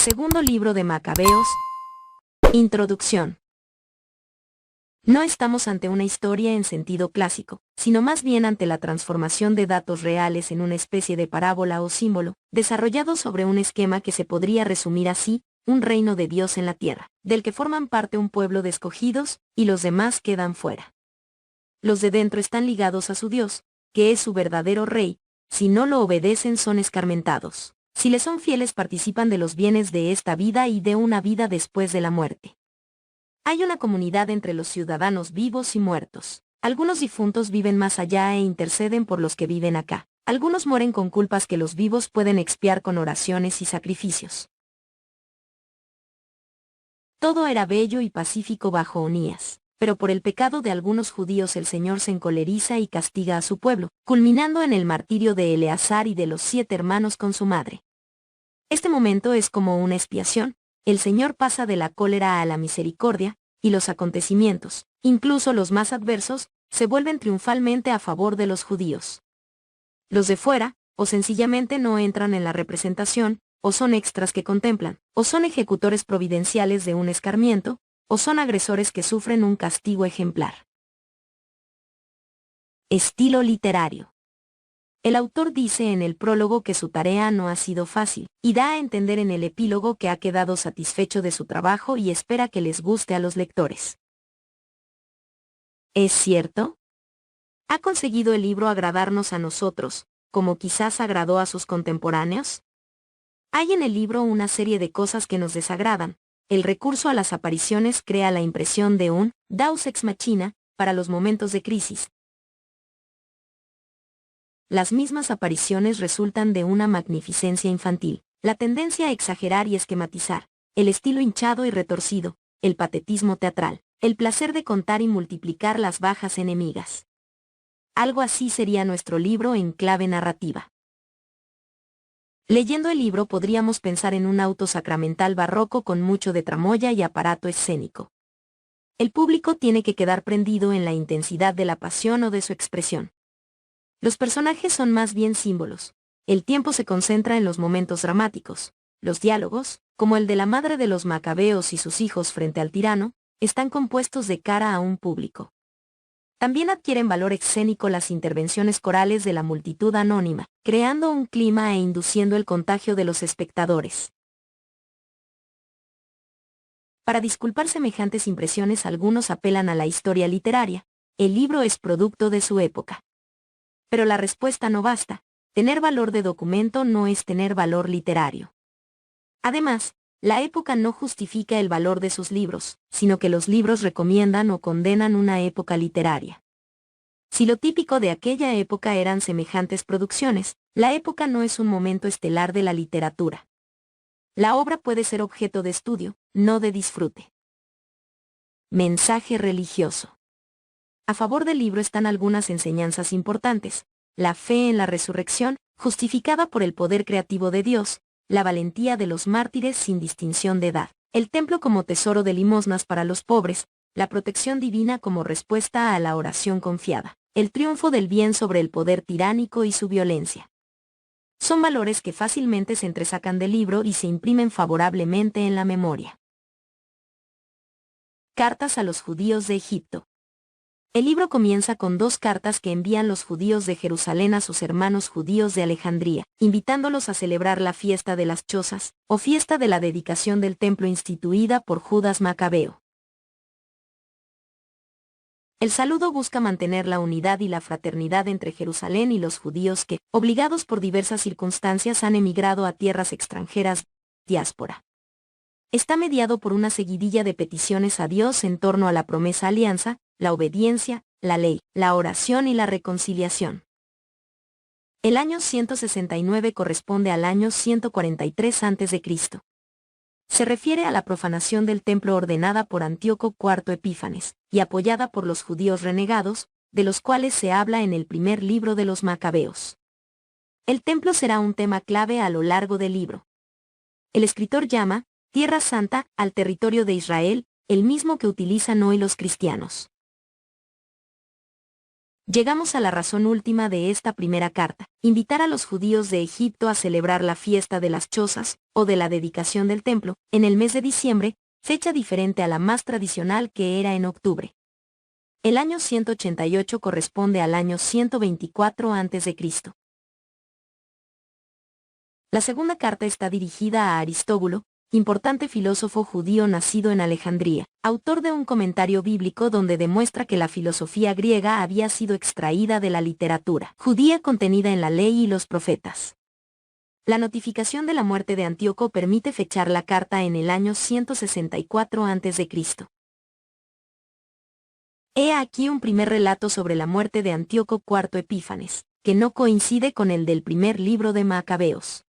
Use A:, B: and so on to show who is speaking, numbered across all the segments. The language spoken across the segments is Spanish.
A: Segundo libro de Macabeos. Introducción. No estamos ante una historia en sentido clásico, sino más bien ante la transformación de datos reales en una especie de parábola o símbolo, desarrollado sobre un esquema que se podría resumir así: un reino de Dios en la tierra, del que forman parte un pueblo de escogidos, y los demás quedan fuera. Los de dentro están ligados a su Dios, que es su verdadero rey. Si no lo obedecen son escarmentados. Si le son fieles participan de los bienes de esta vida y de una vida después de la muerte. Hay una comunidad entre los ciudadanos vivos y muertos. Algunos difuntos viven más allá e interceden por los que viven acá. Algunos mueren con culpas que los vivos pueden expiar con oraciones y sacrificios. Todo era bello y pacífico bajo Onías, pero por el pecado de algunos judíos el Señor se encoleriza y castiga a su pueblo, culminando en el martirio de Eleazar y de los 7 hermanos con su madre. Este momento es como una expiación. El Señor pasa de la cólera a la misericordia, y los acontecimientos, incluso los más adversos, se vuelven triunfalmente a favor de los judíos. Los de fuera, o sencillamente no entran en la representación, o son extras que contemplan, o son ejecutores providenciales de un escarmiento, o son agresores que sufren un castigo ejemplar. Estilo literario. El autor dice en el prólogo que su tarea no ha sido fácil, y da a entender en el epílogo que ha quedado satisfecho de su trabajo y espera que les guste a los lectores. ¿Es cierto? ¿Ha conseguido el libro agradarnos a nosotros, como quizás agradó a sus contemporáneos? Hay en el libro una serie de cosas que nos desagradan. El recurso a las apariciones crea la impresión de un Deus ex machina para los momentos de crisis. Las mismas apariciones resultan de una magnificencia infantil, la tendencia a exagerar y esquematizar, el estilo hinchado y retorcido, el patetismo teatral, el placer de contar y multiplicar las bajas enemigas. Algo así sería nuestro libro en clave narrativa. Leyendo el libro podríamos pensar en un auto sacramental barroco con mucho de tramoya y aparato escénico. El público tiene que quedar prendido en la intensidad de la pasión o de su expresión. Los personajes son más bien símbolos. El tiempo se concentra en los momentos dramáticos. Los diálogos, como el de la madre de los macabeos y sus hijos frente al tirano, están compuestos de cara a un público. También adquieren valor escénico las intervenciones corales de la multitud anónima, creando un clima e induciendo el contagio de los espectadores. Para disculpar semejantes impresiones, algunos apelan a la historia literaria. El libro es producto de su época. Pero la respuesta no basta. Tener valor de documento no es tener valor literario. Además, la época no justifica el valor de sus libros, sino que los libros recomiendan o condenan una época literaria. Si lo típico de aquella época eran semejantes producciones, la época no es un momento estelar de la literatura. La obra puede ser objeto de estudio, no de disfrute. Mensaje religioso. A favor del libro están algunas enseñanzas importantes: la fe en la resurrección, justificada por el poder creativo de Dios, la valentía de los mártires sin distinción de edad, el templo como tesoro de limosnas para los pobres, la protección divina como respuesta a la oración confiada, el triunfo del bien sobre el poder tiránico y su violencia. Son valores que fácilmente se entresacan del libro y se imprimen favorablemente en la memoria. Cartas a los judíos de Egipto. El libro comienza con 2 cartas que envían los judíos de Jerusalén a sus hermanos judíos de Alejandría, invitándolos a celebrar la fiesta de las chozas, o fiesta de la dedicación del templo instituida por Judas Macabeo. El saludo busca mantener la unidad y la fraternidad entre Jerusalén y los judíos que, obligados por diversas circunstancias, han emigrado a tierras extranjeras, diáspora. Está mediado por una seguidilla de peticiones a Dios en torno a la promesa alianza, la obediencia, la ley, la oración y la reconciliación. El año 169 corresponde al año 143 a.C. Se refiere a la profanación del templo ordenada por Antíoco IV Epífanes, y apoyada por los judíos renegados, de los cuales se habla en el primer libro de los Macabeos. El templo será un tema clave a lo largo del libro. El escritor llama Tierra Santa al territorio de Israel, el mismo que utilizan hoy los cristianos. Llegamos a la razón última de esta primera carta, invitar a los judíos de Egipto a celebrar la fiesta de las chozas, o de la dedicación del templo, en el mes de diciembre, fecha diferente a la más tradicional que era en octubre. El año 188 corresponde al año 124 a.C. La segunda carta está dirigida a Aristóbulo, importante filósofo judío nacido en Alejandría, autor de un comentario bíblico donde demuestra que la filosofía griega había sido extraída de la literatura judía contenida en la ley y los profetas. La notificación de la muerte de Antíoco permite fechar la carta en el año 164 a.C. He aquí un primer relato sobre la muerte de Antíoco IV Epífanes, que no coincide con el del primer libro de Macabeos.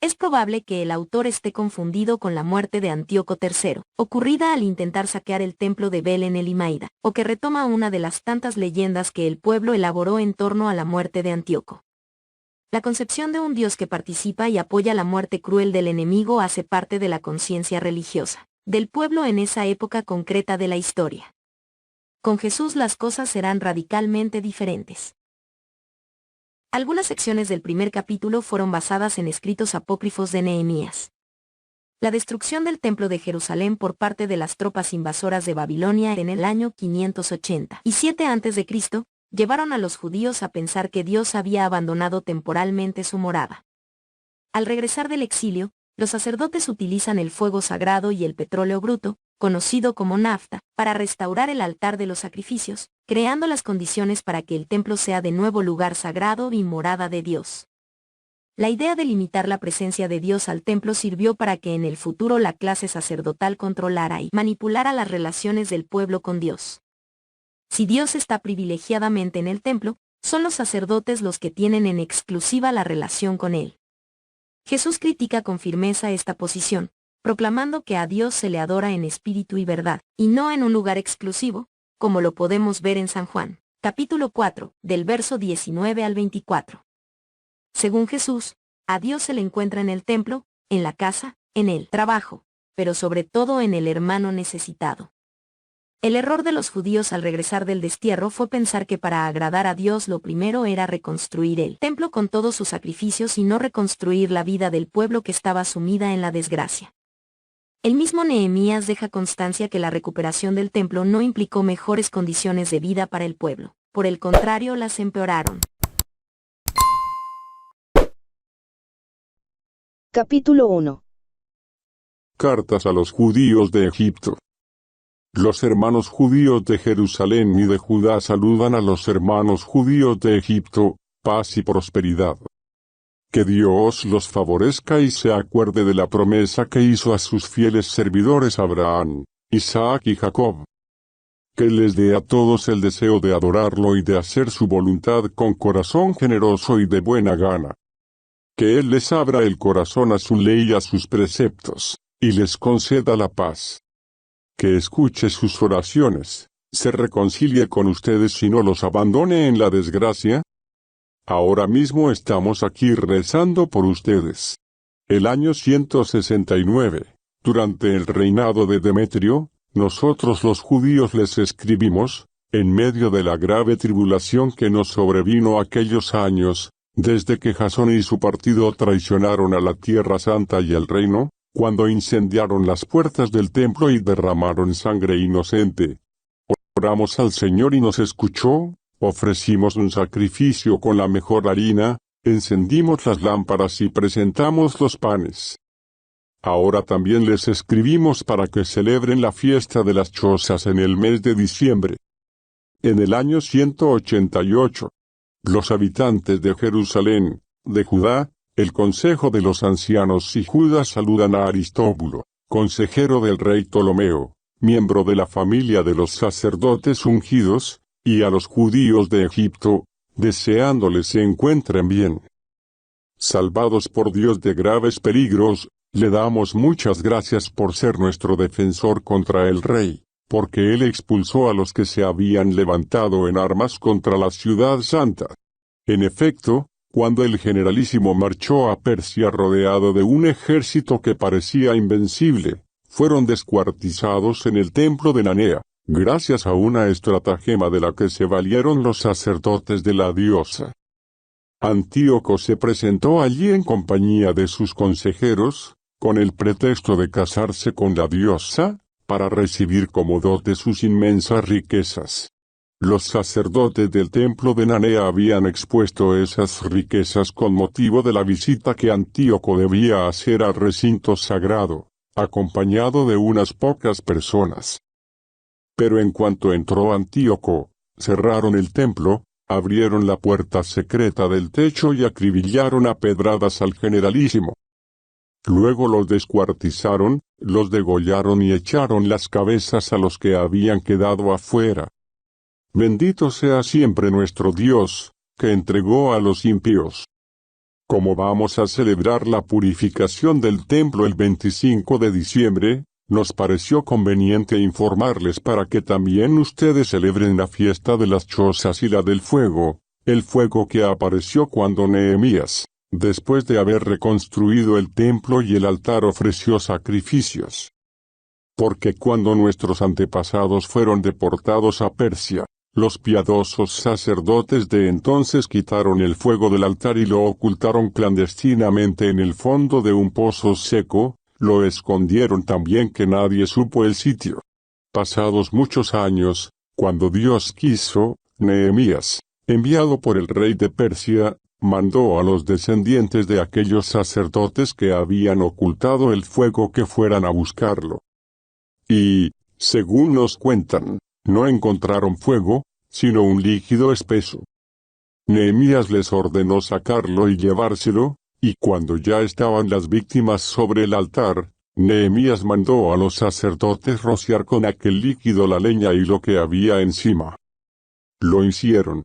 A: Es probable que el autor esté confundido con la muerte de Antíoco III, ocurrida al intentar saquear el templo de Bel en Elimaida, o que retoma una de las tantas leyendas que el pueblo elaboró en torno a la muerte de Antíoco. La concepción de un Dios que participa y apoya la muerte cruel del enemigo hace parte de la conciencia religiosa del pueblo en esa época concreta de la historia. Con Jesús las cosas serán radicalmente diferentes. Algunas secciones del primer capítulo fueron basadas en escritos apócrifos de Nehemías. La destrucción del templo de Jerusalén por parte de las tropas invasoras de Babilonia en el año 587 a.C., llevaron a los judíos a pensar que Dios había abandonado temporalmente su morada. Al regresar del exilio, los sacerdotes utilizan el fuego sagrado y el petróleo bruto, conocido como nafta, para restaurar el altar de los sacrificios, creando las condiciones para que el templo sea de nuevo lugar sagrado y morada de Dios. La idea de limitar la presencia de Dios al templo sirvió para que en el futuro la clase sacerdotal controlara y manipulara las relaciones del pueblo con Dios. Si Dios está privilegiadamente en el templo, son los sacerdotes los que tienen en exclusiva la relación con Él. Jesús critica con firmeza esta posición, proclamando que a Dios se le adora en espíritu y verdad, y no en un lugar exclusivo, como lo podemos ver en San Juan, capítulo 4, del verso 19 al 24. Según Jesús, a Dios se le encuentra en el templo, en la casa, en el trabajo, pero sobre todo en el hermano necesitado. El error de los judíos al regresar del destierro fue pensar que para agradar a Dios lo primero era reconstruir el templo con todos sus sacrificios y no reconstruir la vida del pueblo que estaba sumida en la desgracia. El mismo Nehemías deja constancia que la recuperación del templo no implicó mejores condiciones de vida para el pueblo, por el contrario las empeoraron.
B: Capítulo 1.
C: Cartas a los judíos de Egipto. Los hermanos judíos de Jerusalén y de Judá saludan a los hermanos judíos de Egipto, paz y prosperidad. Que Dios los favorezca y se acuerde de la promesa que hizo a sus fieles servidores Abraham, Isaac y Jacob. Que les dé a todos el deseo de adorarlo y de hacer su voluntad con corazón generoso y de buena gana. Que Él les abra el corazón a su ley y a sus preceptos, y les conceda la paz. Que escuche sus oraciones, se reconcilie con ustedes y no los abandone en la desgracia. Ahora mismo estamos aquí rezando por ustedes. El año 169, durante el reinado de Demetrio, nosotros los judíos les escribimos, en medio de la grave tribulación que nos sobrevino aquellos años, desde que Jasón y su partido traicionaron a la Tierra Santa y el reino, cuando incendiaron las puertas del templo y derramaron sangre inocente. Oramos al Señor y nos escuchó, ofrecimos un sacrificio con la mejor harina, encendimos las lámparas y presentamos los panes. Ahora también les escribimos para que celebren la fiesta de las chozas en el mes de diciembre. En el año 188, los habitantes de Jerusalén, de Judá, el consejo de los ancianos y Judas saludan a Aristóbulo, consejero del rey Ptolomeo, miembro de la familia de los sacerdotes ungidos, y a los judíos de Egipto, deseándoles se encuentren bien. Salvados por Dios de graves peligros, le damos muchas gracias por ser nuestro defensor contra el rey, porque él expulsó a los que se habían levantado en armas contra la ciudad santa. En efecto, cuando el generalísimo marchó a Persia rodeado de un ejército que parecía invencible, fueron descuartizados en el templo de Nanea, gracias a una estratagema de la que se valieron los sacerdotes de la diosa. Antíoco se presentó allí en compañía de sus consejeros, con el pretexto de casarse con la diosa, para recibir como dote sus inmensas riquezas. Los sacerdotes del templo de Nanea habían expuesto esas riquezas con motivo de la visita que Antíoco debía hacer al recinto sagrado, acompañado de unas pocas personas. Pero en cuanto entró Antíoco, cerraron el templo, abrieron la puerta secreta del techo y acribillaron a pedradas al generalísimo. Luego los descuartizaron, los degollaron y echaron las cabezas a los que habían quedado afuera. Bendito sea siempre nuestro Dios, que entregó a los impíos. Como vamos a celebrar la purificación del templo el 25 de diciembre, nos pareció conveniente informarles para que también ustedes celebren la fiesta de las chozas y la del fuego, el fuego que apareció cuando Nehemías, después de haber reconstruido el templo y el altar, ofreció sacrificios. Porque cuando nuestros antepasados fueron deportados a Persia, los piadosos sacerdotes de entonces quitaron el fuego del altar y lo ocultaron clandestinamente en el fondo de un pozo seco, lo escondieron tan bien que nadie supo el sitio. Pasados muchos años, cuando Dios quiso, Nehemías, enviado por el rey de Persia, mandó a los descendientes de aquellos sacerdotes que habían ocultado el fuego que fueran a buscarlo. Y, según nos cuentan, no encontraron fuego, sino un líquido espeso. Nehemías les ordenó sacarlo y llevárselo, y cuando ya estaban las víctimas sobre el altar, Nehemías mandó a los sacerdotes rociar con aquel líquido la leña y lo que había encima. Lo hicieron.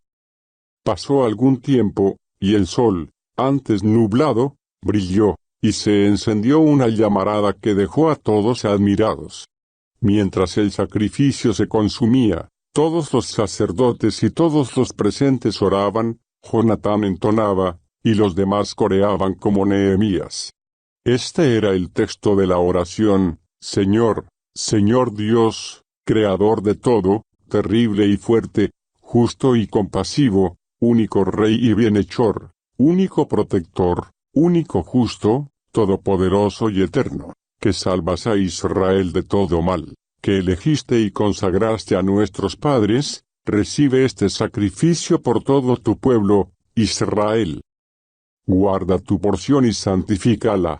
C: Pasó algún tiempo, y el sol, antes nublado, brilló, y se encendió una llamarada que dejó a todos admirados. Mientras el sacrificio se consumía, todos los sacerdotes y todos los presentes oraban, Jonatán entonaba, y los demás coreaban como Nehemías. Este era el texto de la oración: Señor, Señor Dios, Creador de todo, terrible y fuerte, justo y compasivo, único Rey y bienhechor, único protector, único justo, todopoderoso y eterno, que salvas a Israel de todo mal, que elegiste y consagraste a nuestros padres, recibe este sacrificio por todo tu pueblo, Israel. Guarda tu porción y santifícala.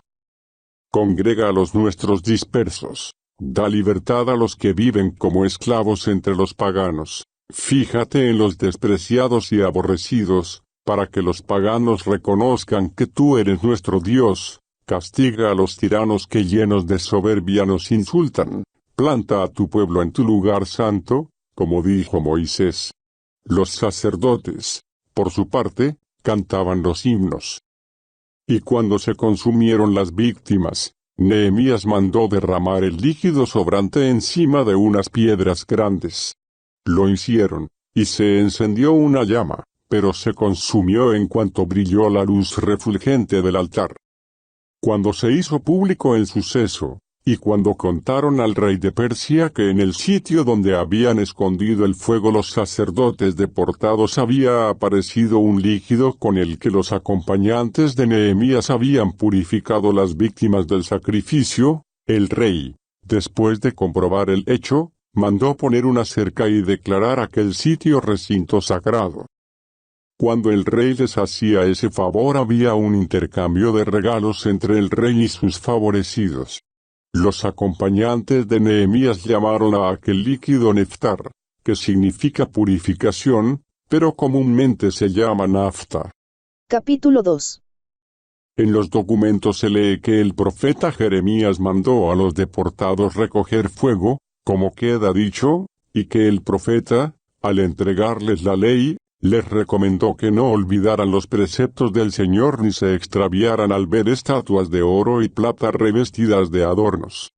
C: Congrega a los nuestros dispersos, da libertad a los que viven como esclavos entre los paganos. Fíjate en los despreciados y aborrecidos, para que los paganos reconozcan que tú eres nuestro Dios. Castiga a los tiranos que llenos de soberbia nos insultan. Planta a tu pueblo en tu lugar santo, como dijo Moisés. Los sacerdotes, por su parte, cantaban los himnos. Y cuando se consumieron las víctimas, Nehemías mandó derramar el líquido sobrante encima de unas piedras grandes. Lo hicieron, y se encendió una llama, pero se consumió en cuanto brilló la luz refulgente del altar. Cuando se hizo público el suceso, y cuando contaron al rey de Persia que en el sitio donde habían escondido el fuego los sacerdotes deportados había aparecido un líquido con el que los acompañantes de Nehemías habían purificado las víctimas del sacrificio, el rey, después de comprobar el hecho, mandó poner una cerca y declarar aquel sitio recinto sagrado. Cuando el rey les hacía ese favor había un intercambio de regalos entre el rey y sus favorecidos. Los acompañantes de Nehemías llamaron a aquel líquido neftar, que significa purificación, pero comúnmente se llama nafta.
B: Capítulo 2.
C: En los documentos se lee que el profeta Jeremías mandó a los deportados recoger fuego, como queda dicho, y que el profeta, al entregarles la ley, les recomendó que no olvidaran los preceptos del Señor ni se extraviaran al ver estatuas de oro y plata revestidas de adornos.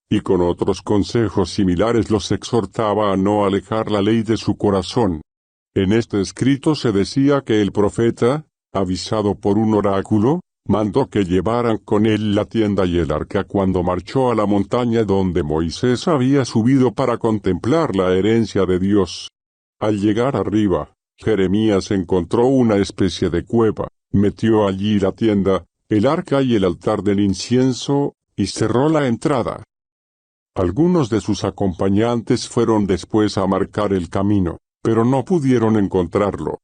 C: Y con otros consejos similares los exhortaba a no alejar la ley de su corazón. En este escrito se decía que el profeta, avisado por un oráculo, mandó que llevaran con él la tienda y el arca cuando marchó a la montaña donde Moisés había subido para contemplar la herencia de Dios. Al llegar arriba, Jeremías encontró una especie de cueva, metió allí la tienda, el arca y el altar del incienso, y cerró la entrada. Algunos de sus acompañantes fueron después a marcar el camino, pero no pudieron encontrarlo.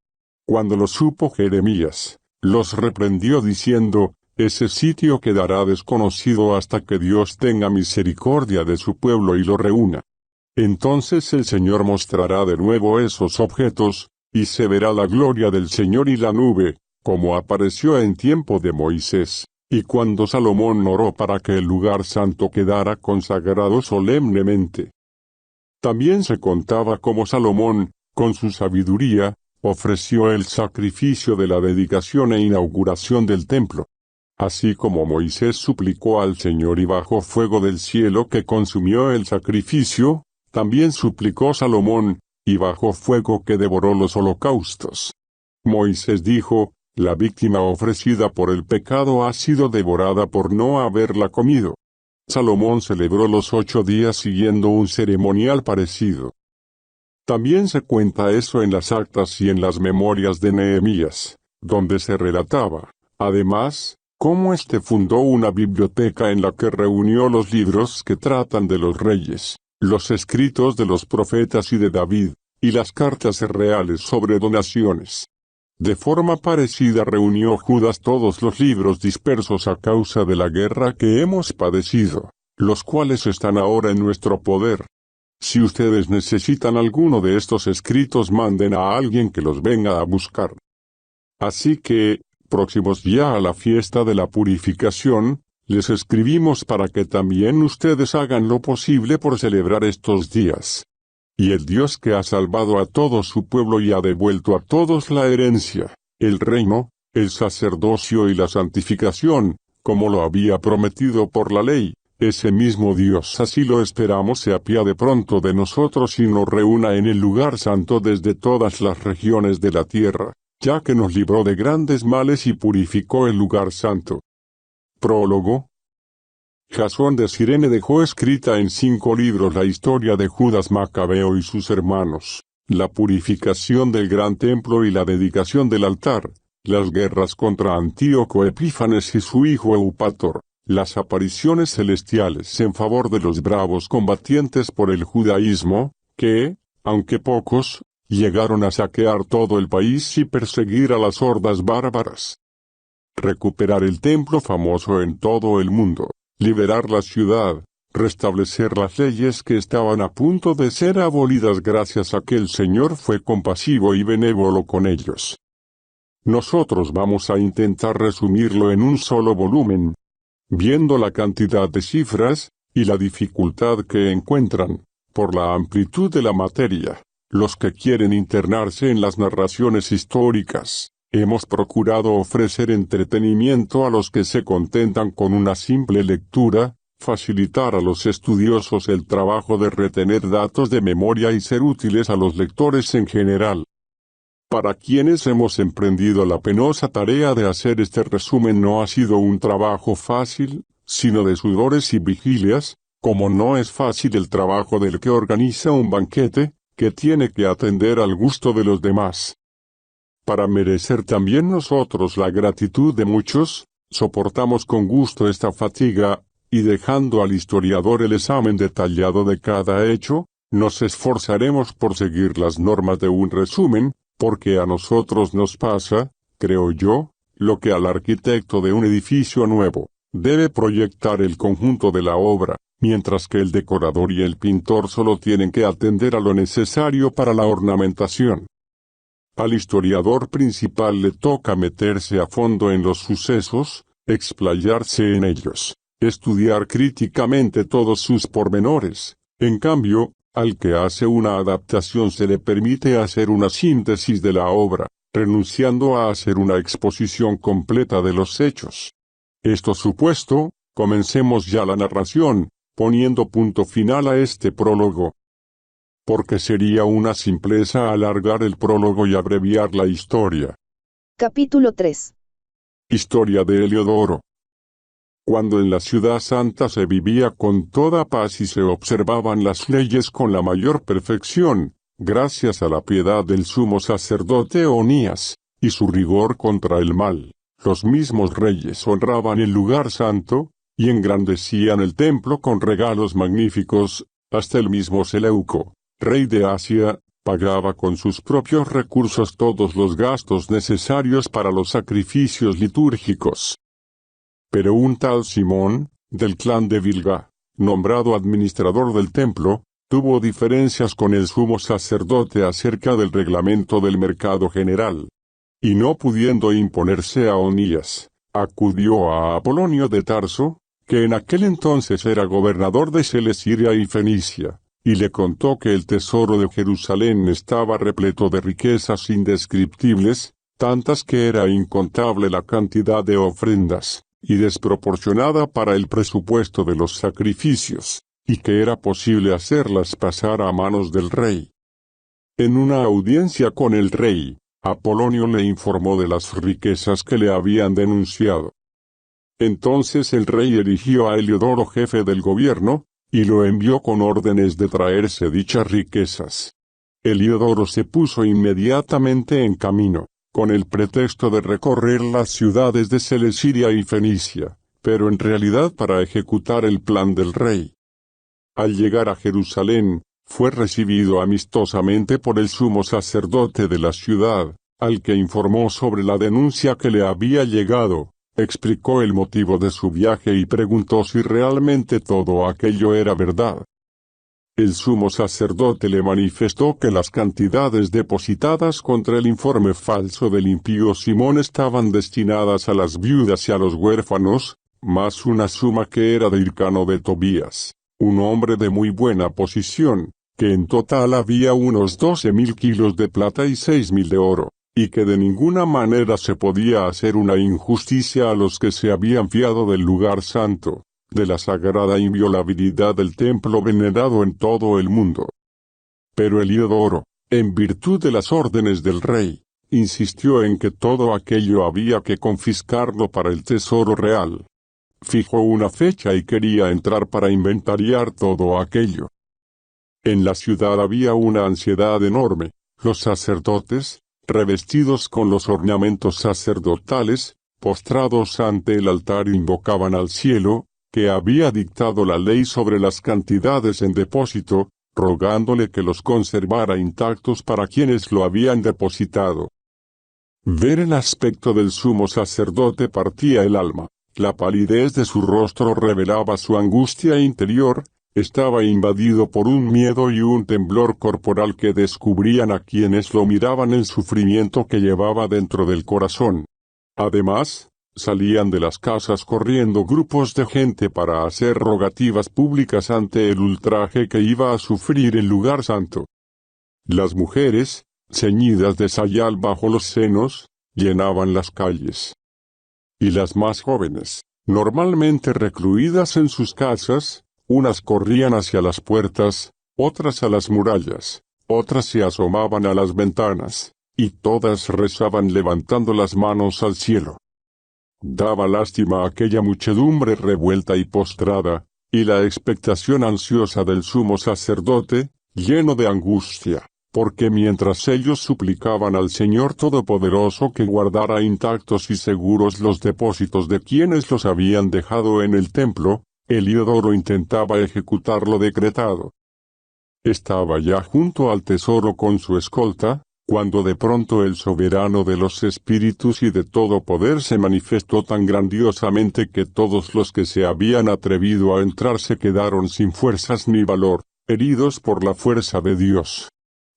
C: Cuando lo supo Jeremías, los reprendió diciendo, ese sitio quedará desconocido hasta que Dios tenga misericordia de su pueblo y lo reúna. Entonces el Señor mostrará de nuevo esos objetos, y se verá la gloria del Señor y la nube, como apareció en tiempo de Moisés, y cuando Salomón oró para que el lugar santo quedara consagrado solemnemente. También se contaba cómo Salomón, con su sabiduría, ofreció el sacrificio de la dedicación e inauguración del templo. Así como Moisés suplicó al Señor y bajó fuego del cielo que consumió el sacrificio, también suplicó Salomón, y bajó fuego que devoró los holocaustos. Moisés dijo, la víctima ofrecida por el pecado ha sido devorada por no haberla comido. Salomón celebró los 8 días siguiendo un ceremonial parecido. También se cuenta eso en las actas y en las memorias de Nehemías, donde se relataba, además, cómo éste fundó una biblioteca en la que reunió los libros que tratan de los reyes, los escritos de los profetas y de David, y las cartas reales sobre donaciones. De forma parecida reunió Judas todos los libros dispersos a causa de la guerra que hemos padecido, los cuales están ahora en nuestro poder. Si ustedes necesitan alguno de estos escritos, manden a alguien que los venga a buscar. Así que, próximos ya a la fiesta de la purificación, les escribimos para que también ustedes hagan lo posible por celebrar estos días. Y el Dios que ha salvado a todo su pueblo y ha devuelto a todos la herencia, el reino, el sacerdocio y la santificación, como lo había prometido por la ley, ese mismo Dios, así lo esperamos, se apiade pronto de nosotros y nos reúna en el lugar santo desde todas las regiones de la tierra, ya que nos libró de grandes males y purificó el lugar santo. Prólogo. Jasón de Cirene dejó escrita en 5 libros la historia de Judas Macabeo y sus hermanos, la purificación del gran templo y la dedicación del altar, las guerras contra Antíoco Epífanes y su hijo Eupator, las apariciones celestiales en favor de los bravos combatientes por el judaísmo, que, aunque pocos, llegaron a saquear todo el país y perseguir a las hordas bárbaras. Recuperar el templo famoso en todo el mundo, liberar la ciudad, restablecer las leyes que estaban a punto de ser abolidas gracias a que el Señor fue compasivo y benévolo con ellos. Nosotros vamos a intentar resumirlo en un solo volumen. Viendo la cantidad de cifras, y la dificultad que encuentran, por la amplitud de la materia, los que quieren internarse en las narraciones históricas, hemos procurado ofrecer entretenimiento a los que se contentan con una simple lectura, facilitar a los estudiosos el trabajo de retener datos de memoria y ser útiles a los lectores en general. Para quienes hemos emprendido la penosa tarea de hacer este resumen no ha sido un trabajo fácil, sino de sudores y vigilias, como no es fácil el trabajo del que organiza un banquete, que tiene que atender al gusto de los demás. Para merecer también nosotros la gratitud de muchos, soportamos con gusto esta fatiga, y dejando al historiador el examen detallado de cada hecho, nos esforzaremos por seguir las normas de un resumen, porque a nosotros nos pasa, creo yo, lo que al arquitecto de un edificio nuevo, debe proyectar el conjunto de la obra, mientras que el decorador y el pintor solo tienen que atender a lo necesario para la ornamentación. Al historiador principal le toca meterse a fondo en los sucesos, explayarse en ellos, estudiar críticamente todos sus pormenores. En cambio, al que hace una adaptación se le permite hacer una síntesis de la obra, renunciando a hacer una exposición completa de los hechos. Esto supuesto, comencemos ya la narración, poniendo punto final a este prólogo. Porque sería una simpleza alargar el prólogo y abreviar la historia.
B: Capítulo 3.
C: Historia de Heliodoro. Cuando en la ciudad santa se vivía con toda paz y se observaban las leyes con la mayor perfección, gracias a la piedad del sumo sacerdote Onías, y su rigor contra el mal, los mismos reyes honraban el lugar santo, y engrandecían el templo con regalos magníficos, hasta el mismo Seleuco, rey de Asia, pagaba con sus propios recursos todos los gastos necesarios para los sacrificios litúrgicos. Pero un tal Simón, del clan de Bilga, nombrado administrador del templo, tuvo diferencias con el sumo sacerdote acerca del reglamento del mercado general. Y no pudiendo imponerse a Onías, acudió a Apolonio de Tarso, que en aquel entonces era gobernador de Celesia y Fenicia, y le contó que el tesoro de Jerusalén estaba repleto de riquezas indescriptibles, tantas que era incontable la cantidad de ofrendas, y desproporcionada para el presupuesto de los sacrificios, y que era posible hacerlas pasar a manos del rey. En una audiencia con el rey, Apolonio le informó de las riquezas que le habían denunciado. Entonces el rey eligió a Heliodoro jefe del gobierno, y lo envió con órdenes de traerse dichas riquezas. Heliodoro se puso inmediatamente en camino, con el pretexto de recorrer las ciudades de Celesia y Fenicia, pero en realidad para ejecutar el plan del rey. Al llegar a Jerusalén, fue recibido amistosamente por el sumo sacerdote de la ciudad, al que informó sobre la denuncia que le había llegado, explicó el motivo de su viaje y preguntó si realmente todo aquello era verdad. El sumo sacerdote le manifestó que las cantidades depositadas contra el informe falso del impío Simón estaban destinadas a las viudas y a los huérfanos, más una suma que era de Hircano de Tobías, un hombre de muy buena posición, que en total había unos 12.000 kilos de plata y 6.000 de oro, y que de ninguna manera se podía hacer una injusticia a los que se habían fiado del lugar santo, de la sagrada inviolabilidad del templo venerado en todo el mundo. Pero Heliodoro, en virtud de las órdenes del rey, insistió en que todo aquello había que confiscarlo para el tesoro real. Fijó una fecha y quería entrar para inventariar todo aquello. En la ciudad había una ansiedad enorme. Los sacerdotes, revestidos con los ornamentos sacerdotales, postrados ante el altar invocaban al cielo, que había dictado la ley sobre las cantidades en depósito, rogándole que los conservara intactos para quienes lo habían depositado. Ver el aspecto del sumo sacerdote partía el alma, la palidez de su rostro revelaba su angustia interior, estaba invadido por un miedo y un temblor corporal que descubrían a quienes lo miraban el sufrimiento que llevaba dentro del corazón. Además, salían de las casas corriendo grupos de gente para hacer rogativas públicas ante el ultraje que iba a sufrir el lugar santo. Las mujeres, ceñidas de sayal bajo los senos, llenaban las calles. Y las más jóvenes, normalmente recluidas en sus casas, unas corrían hacia las puertas, otras a las murallas, otras se asomaban a las ventanas, y todas rezaban levantando las manos al cielo. Daba lástima a aquella muchedumbre revuelta y postrada, y la expectación ansiosa del sumo sacerdote, lleno de angustia, porque mientras ellos suplicaban al Señor Todopoderoso que guardara intactos y seguros los depósitos de quienes los habían dejado en el templo, Heliodoro intentaba ejecutar lo decretado. Estaba ya junto al tesoro con su escolta, cuando de pronto el soberano de los espíritus y de todo poder se manifestó tan grandiosamente que todos los que se habían atrevido a entrar se quedaron sin fuerzas ni valor, heridos por la fuerza de Dios.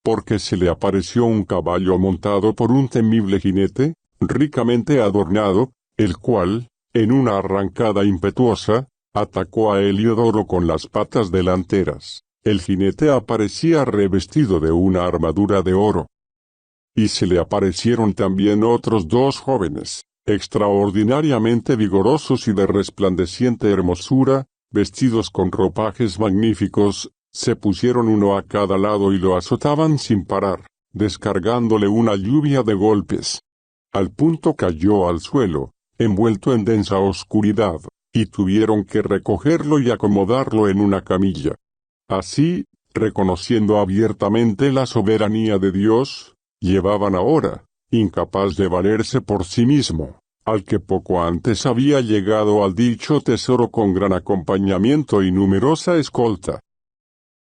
C: Porque se le apareció un caballo montado por un temible jinete, ricamente adornado, el cual, en una arrancada impetuosa, atacó a Heliodoro con las patas delanteras. El jinete aparecía revestido de una armadura de oro. Y se le aparecieron también otros dos jóvenes, extraordinariamente vigorosos y de resplandeciente hermosura, vestidos con ropajes magníficos, se pusieron uno a cada lado y lo azotaban sin parar, descargándole una lluvia de golpes. Al punto cayó al suelo, envuelto en densa oscuridad, y tuvieron que recogerlo y acomodarlo en una camilla. Así, reconociendo abiertamente la soberanía de Dios, llevaban ahora, incapaz de valerse por sí mismo, al que poco antes había llegado al dicho tesoro con gran acompañamiento y numerosa escolta.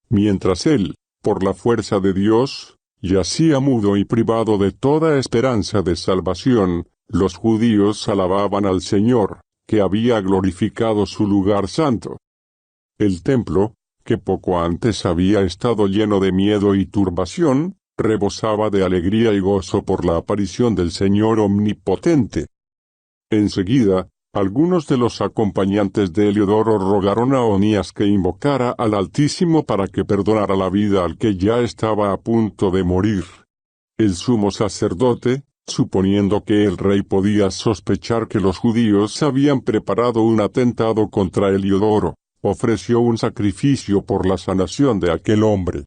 C: Mientras él, por la fuerza de Dios, yacía mudo y privado de toda esperanza de salvación, los judíos alababan al Señor, que había glorificado su lugar santo. El templo, que poco antes había estado lleno de miedo y turbación, rebosaba de alegría y gozo por la aparición del Señor omnipotente. Enseguida, algunos de los acompañantes de Heliodoro rogaron a Onías que invocara al Altísimo para que perdonara la vida al que ya estaba a punto de morir. El sumo sacerdote, suponiendo que el rey podía sospechar que los judíos habían preparado un atentado contra Heliodoro, ofreció un sacrificio por la sanación de aquel hombre.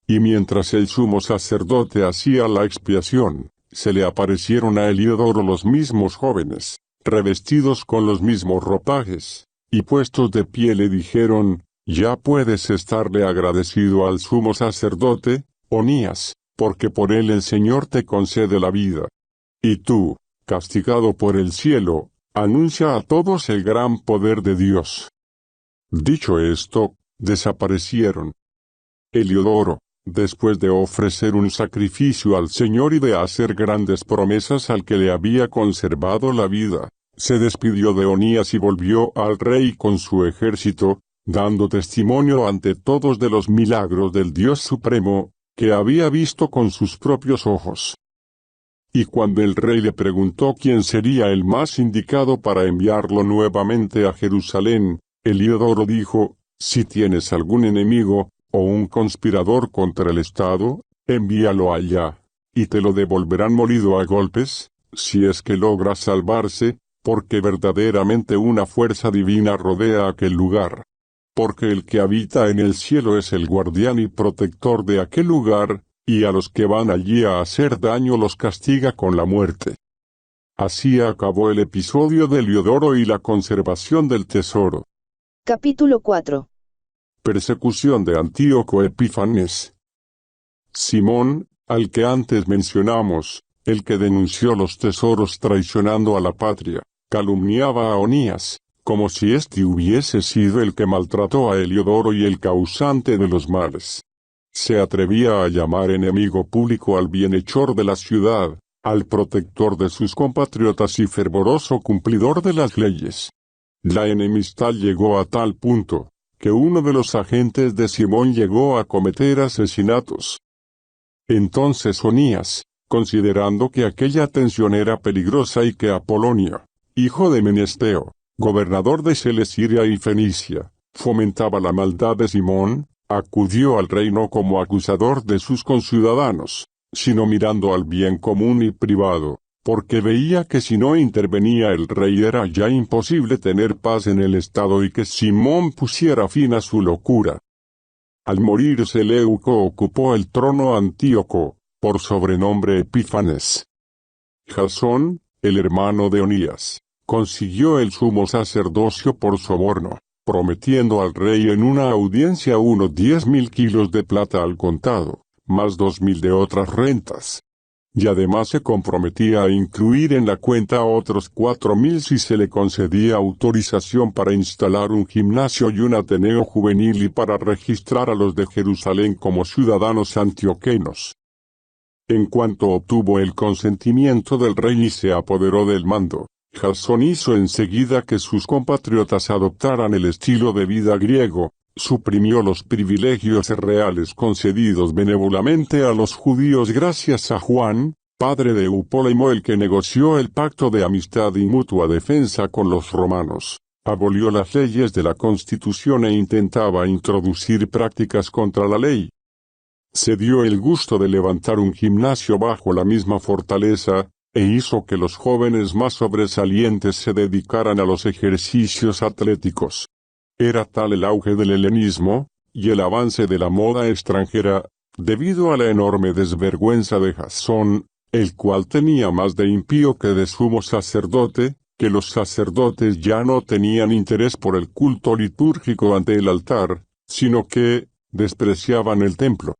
C: Y mientras el sumo sacerdote hacía la expiación, se le aparecieron a Heliodoro los mismos jóvenes, revestidos con los mismos ropajes, y puestos de pie le dijeron: «Ya puedes estarle agradecido al sumo sacerdote, Onías, porque por él el Señor te concede la vida. Y tú, castigado por el cielo, anuncia a todos el gran poder de Dios». Dicho esto, desaparecieron. Heliodoro, después de ofrecer un sacrificio al Señor y de hacer grandes promesas al que le había conservado la vida, se despidió de Onías y volvió al rey con su ejército, dando testimonio ante todos de los milagros del Dios Supremo, que había visto con sus propios ojos. Y cuando el rey le preguntó quién sería el más indicado para enviarlo nuevamente a Jerusalén, Heliodoro dijo: «Si tienes algún enemigo, o un conspirador contra el Estado, envíalo allá, y te lo devolverán molido a golpes, si es que logra salvarse, porque verdaderamente una fuerza divina rodea aquel lugar. Porque el que habita en el cielo es el guardián y protector de aquel lugar, y a los que van allí a hacer daño los castiga con la muerte». Así acabó el episodio de Heliodoro y la conservación del tesoro.
B: Capítulo 4.
C: Persecución de Antíoco Epífanes. Simón, al que antes mencionamos, el que denunció los tesoros traicionando a la patria, calumniaba a Onías, como si éste hubiese sido el que maltrató a Heliodoro y el causante de los males. Se atrevía a llamar enemigo público al bienhechor de la ciudad, al protector de sus compatriotas y fervoroso cumplidor de las leyes. La enemistad llegó a tal punto, que uno de los agentes de Simón llegó a cometer asesinatos. Entonces Onías, considerando que aquella atención era peligrosa y que Apolonio, hijo de Menesteo, gobernador de Celesia y Fenicia, fomentaba la maldad de Simón, acudió al rey no como acusador de sus conciudadanos, sino mirando al bien común y privado, porque veía que si no intervenía el rey era ya imposible tener paz en el estado y que Simón pusiera fin a su locura. Al morir Seleuco ocupó el trono Antíoco, por sobrenombre Epífanes. Jasón, el hermano de Onías, consiguió el sumo sacerdocio por soborno, prometiendo al rey en una audiencia unos 10.000 kilos de plata al contado, más 2.000 de otras rentas. Y además se comprometía a incluir en la cuenta otros 4.000 si se le concedía autorización para instalar un gimnasio y un ateneo juvenil y para registrar a los de Jerusalén como ciudadanos antioquenos. En cuanto obtuvo el consentimiento del rey y se apoderó del mando, Jasón hizo enseguida que sus compatriotas adoptaran el estilo de vida griego, suprimió los privilegios reales concedidos benévolamente a los judíos gracias a Juan, padre de Eupólemo el que negoció el pacto de amistad y mutua defensa con los romanos, abolió las leyes de la Constitución e intentaba introducir prácticas contra la ley. Se dio el gusto de levantar un gimnasio bajo la misma fortaleza, e hizo que los jóvenes más sobresalientes se dedicaran a los ejercicios atléticos. Era tal el auge del helenismo, y el avance de la moda extranjera, debido a la enorme desvergüenza de Jasón, el cual tenía más de impío que de sumo sacerdote, que los sacerdotes ya no tenían interés por el culto litúrgico ante el altar, sino que despreciaban el templo.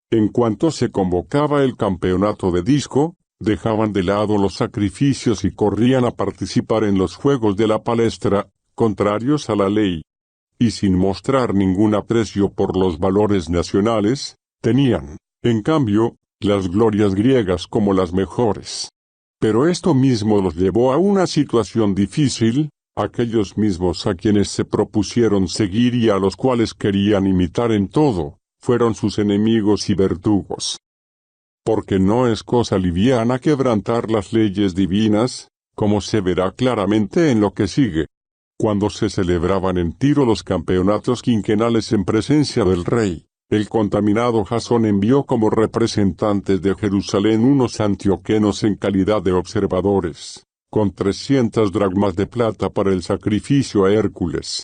C: En cuanto se convocaba el campeonato de disco, dejaban de lado los sacrificios y corrían a participar en los juegos de la palestra, contrarios a la ley. Y sin mostrar ningún aprecio por los valores nacionales, tenían, en cambio, las glorias griegas como las mejores. Pero esto mismo los llevó a una situación difícil, aquellos mismos a quienes se propusieron seguir y a los cuales querían imitar en todo, fueron sus enemigos y verdugos. Porque no es cosa liviana quebrantar las leyes divinas, como se verá claramente en lo que sigue. Cuando se celebraban en Tiro los campeonatos quinquenales en presencia del rey, el contaminado Jasón envió como representantes de Jerusalén unos antioquenos en calidad de observadores, con 300 dracmas de plata para el sacrificio a Hércules.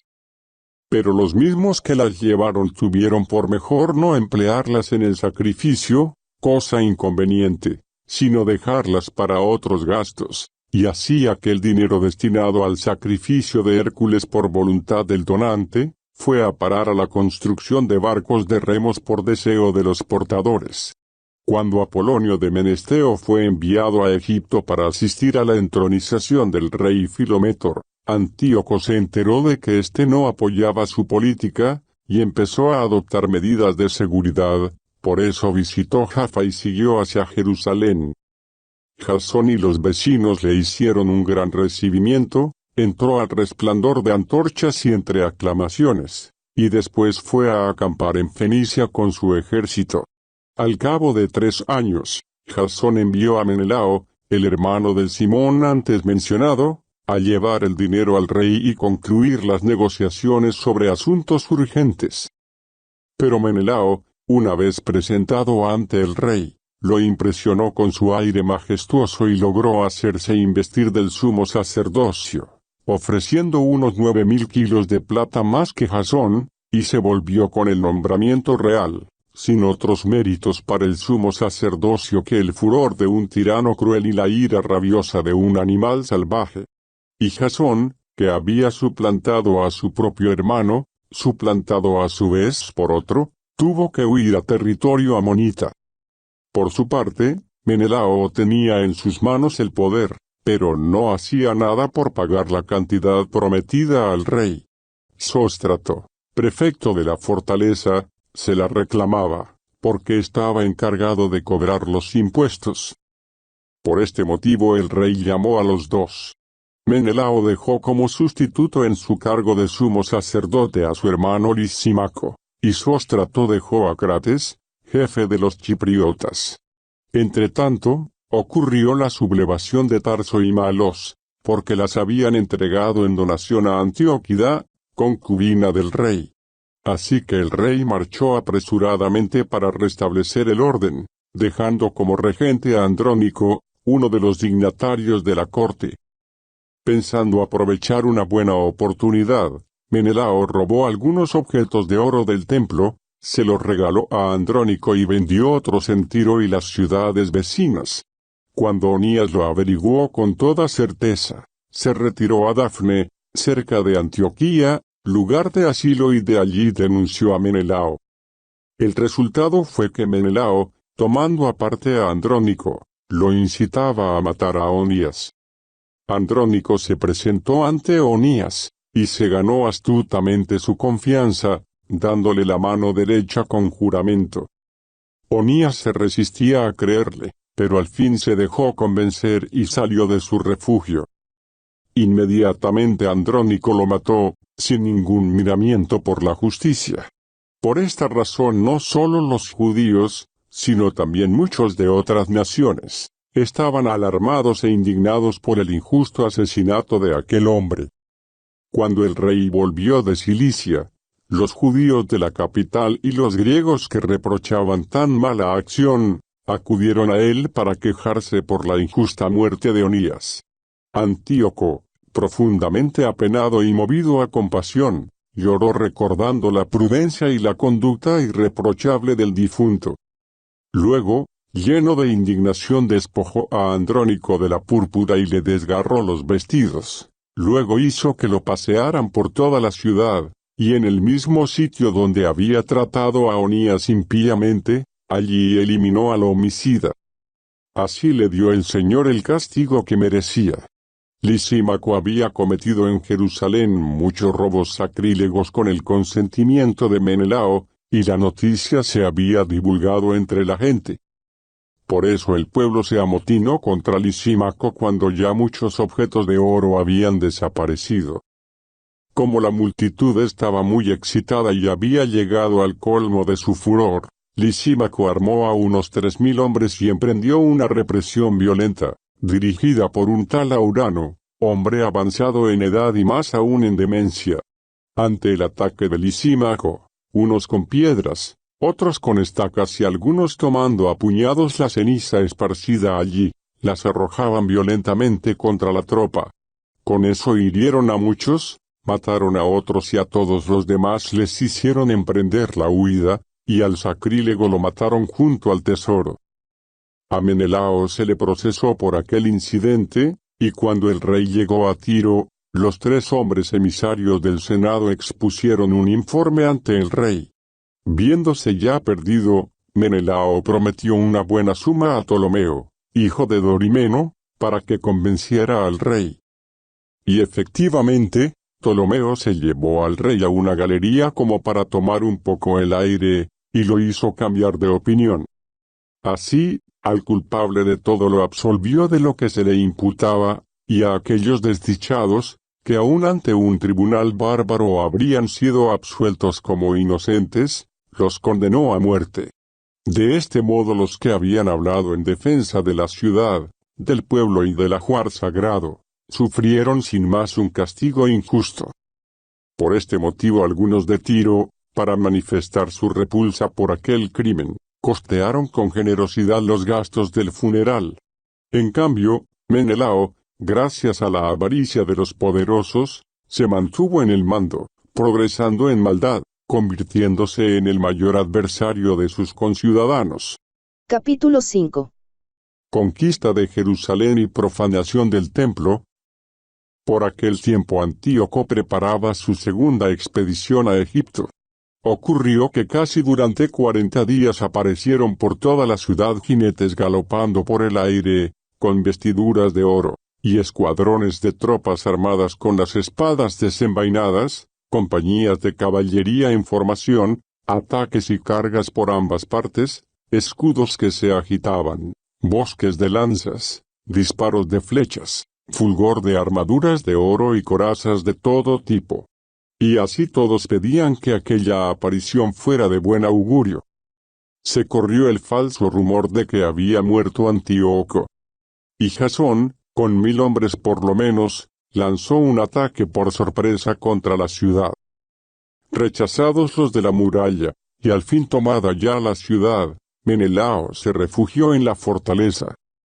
C: Pero los mismos que las llevaron tuvieron por mejor no emplearlas en el sacrificio, cosa inconveniente, sino dejarlas para otros gastos, y así aquel dinero destinado al sacrificio de Hércules por voluntad del donante, fue a parar a la construcción de barcos de remos por deseo de los portadores. Cuando Apolonio de Menesteo fue enviado a Egipto para asistir a la entronización del rey Filométor, Antíoco se enteró de que éste no apoyaba su política, y empezó a adoptar medidas de seguridad, por eso visitó Jaffa y siguió hacia Jerusalén. Jasón y los vecinos le hicieron un gran recibimiento, entró al resplandor de antorchas y entre aclamaciones, y después fue a acampar en Fenicia con su ejército. Al cabo de 3 años, Jasón envió a Menelao, el hermano del Simón antes mencionado, a llevar el dinero al rey y concluir las negociaciones sobre asuntos urgentes. Pero Menelao, una vez presentado ante el rey, lo impresionó con su aire majestuoso y logró hacerse investir del sumo sacerdocio, ofreciendo unos 9.000 kilos de plata más que Jasón, y se volvió con el nombramiento real, sin otros méritos para el sumo sacerdocio que el furor de un tirano cruel y la ira rabiosa de un animal salvaje. Y Jasón, que había suplantado a su propio hermano, suplantado a su vez por otro, tuvo que huir a territorio amonita. Por su parte, Menelao tenía en sus manos el poder, pero no hacía nada por pagar la cantidad prometida al rey. Sóstrato, prefecto de la fortaleza, se la reclamaba, porque estaba encargado de cobrar los impuestos. Por este motivo el rey llamó a los dos. Menelao dejó como sustituto en su cargo de sumo sacerdote a su hermano Lisímaco, y Sóstrato dejó a Crates, jefe de los chipriotas. Entretanto, ocurrió la sublevación de Tarso y Malos, porque las habían entregado en donación a Antíoquida, concubina del rey. Así que el rey marchó apresuradamente para restablecer el orden, dejando como regente a Andrónico, uno de los dignatarios de la corte. Pensando aprovechar una buena oportunidad, Menelao robó algunos objetos de oro del templo, se los regaló a Andrónico y vendió otros en Tiro y las ciudades vecinas. Cuando Onías lo averiguó con toda certeza, se retiró a Dafne, cerca de Antioquía, lugar de asilo, y de allí denunció a Menelao. El resultado fue que Menelao, tomando aparte a Andrónico, lo incitaba a matar a Onías. Andrónico se presentó ante Onías, y se ganó astutamente su confianza, dándole la mano derecha con juramento. Onías se resistía a creerle, pero al fin se dejó convencer y salió de su refugio. Inmediatamente Andrónico lo mató, sin ningún miramiento por la justicia. Por esta razón no solo los judíos, sino también muchos de otras naciones, estaban alarmados e indignados por el injusto asesinato de aquel hombre. Cuando el rey volvió de Cilicia, los judíos de la capital y los griegos que reprochaban tan mala acción, acudieron a él para quejarse por la injusta muerte de Onías. Antíoco, profundamente apenado y movido a compasión, lloró recordando la prudencia y la conducta irreprochable del difunto. Luego, lleno de indignación despojó a Andrónico de la púrpura y le desgarró los vestidos. Luego hizo que lo pasearan por toda la ciudad, y en el mismo sitio donde había tratado a Onías impíamente, allí eliminó al homicida. Así le dio el Señor el castigo que merecía. Lisímaco había cometido en Jerusalén muchos robos sacrílegos con el consentimiento de Menelao, y la noticia se había divulgado entre la gente. Por eso el pueblo se amotinó contra Lisímaco cuando ya muchos objetos de oro habían desaparecido. Como la multitud estaba muy excitada y había llegado al colmo de su furor, Lisímaco armó a unos 3000 hombres y emprendió una represión violenta, dirigida por un tal Aurano, hombre avanzado en edad y más aún en demencia. Ante el ataque de Lisímaco, unos con piedras, otros con estacas y algunos tomando a puñados la ceniza esparcida allí, las arrojaban violentamente contra la tropa. Con eso hirieron a muchos, mataron a otros y a todos los demás les hicieron emprender la huida, y al sacrílego lo mataron junto al tesoro. A Menelao se le procesó por aquel incidente, y cuando el rey llegó a Tiro, los 3 hombres emisarios del Senado expusieron un informe ante el rey. Viéndose ya perdido, Menelao prometió una buena suma a Ptolomeo, hijo de Dorimeno, para que convenciera al rey. Y efectivamente, Ptolomeo se llevó al rey a una galería como para tomar un poco el aire, y lo hizo cambiar de opinión. Así, al culpable de todo lo absolvió de lo que se le imputaba, y a aquellos desdichados, que aún ante un tribunal bárbaro habrían sido absueltos como inocentes, los condenó a muerte. De este modo los que habían hablado en defensa de la ciudad, del pueblo y del ajuar sagrado, sufrieron sin más un castigo injusto. Por este motivo algunos de Tiro, para manifestar su repulsa por aquel crimen, costearon con generosidad los gastos del funeral. En cambio, Menelao, gracias a la avaricia de los poderosos, se mantuvo en el mando, progresando en maldad, convirtiéndose en el mayor adversario de sus conciudadanos.
B: Capítulo 5.
C: Conquista de Jerusalén y profanación del templo. Por aquel tiempo Antíoco preparaba su segunda expedición a Egipto. Ocurrió que casi durante 40 días aparecieron por toda la ciudad jinetes galopando por el aire, con vestiduras de oro, y escuadrones de tropas armadas con las espadas desenvainadas, compañías de caballería en formación, ataques y cargas por ambas partes, escudos que se agitaban, bosques de lanzas, disparos de flechas, fulgor de armaduras de oro y corazas de todo tipo. Y así todos pedían que aquella aparición fuera de buen augurio. Se corrió el falso rumor de que había muerto Antíoco. Y Jasón, con 1000 hombres por lo menos, lanzó un ataque por sorpresa contra la ciudad. Rechazados los de la muralla, y al fin tomada ya la ciudad, Menelao se refugió en la fortaleza.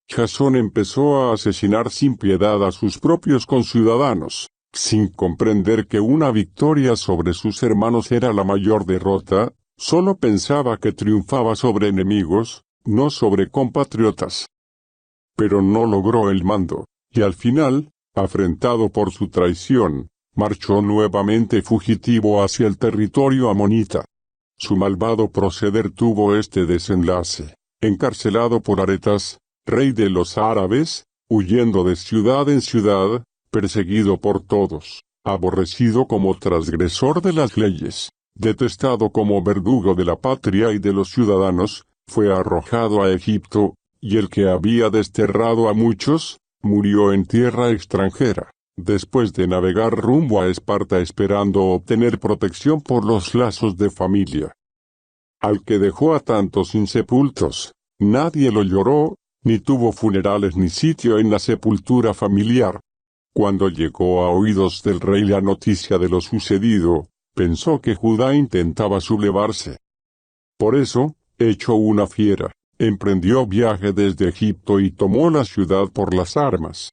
C: Jasón empezó a asesinar sin piedad a sus propios conciudadanos, sin comprender que una victoria sobre sus hermanos era la mayor derrota, solo pensaba que triunfaba sobre enemigos, no sobre compatriotas. Pero no logró el mando, y al final, afrentado por su traición, marchó nuevamente fugitivo hacia el territorio amonita. Su malvado proceder tuvo este desenlace: encarcelado por Aretas, rey de los árabes, huyendo de ciudad en ciudad, perseguido por todos, aborrecido como transgresor de las leyes, detestado como verdugo de la patria y de los ciudadanos, fue arrojado a Egipto, y el que había desterrado a muchos, murió en tierra extranjera, después de navegar rumbo a Esparta esperando obtener protección por los lazos de familia. Al que dejó a tantos insepultos, nadie lo lloró, ni tuvo funerales ni sitio en la sepultura familiar. Cuando llegó a oídos del rey la noticia de lo sucedido, pensó que Judá intentaba sublevarse. Por eso, hecho una fiera, emprendió viaje desde Egipto y tomó la ciudad por las armas.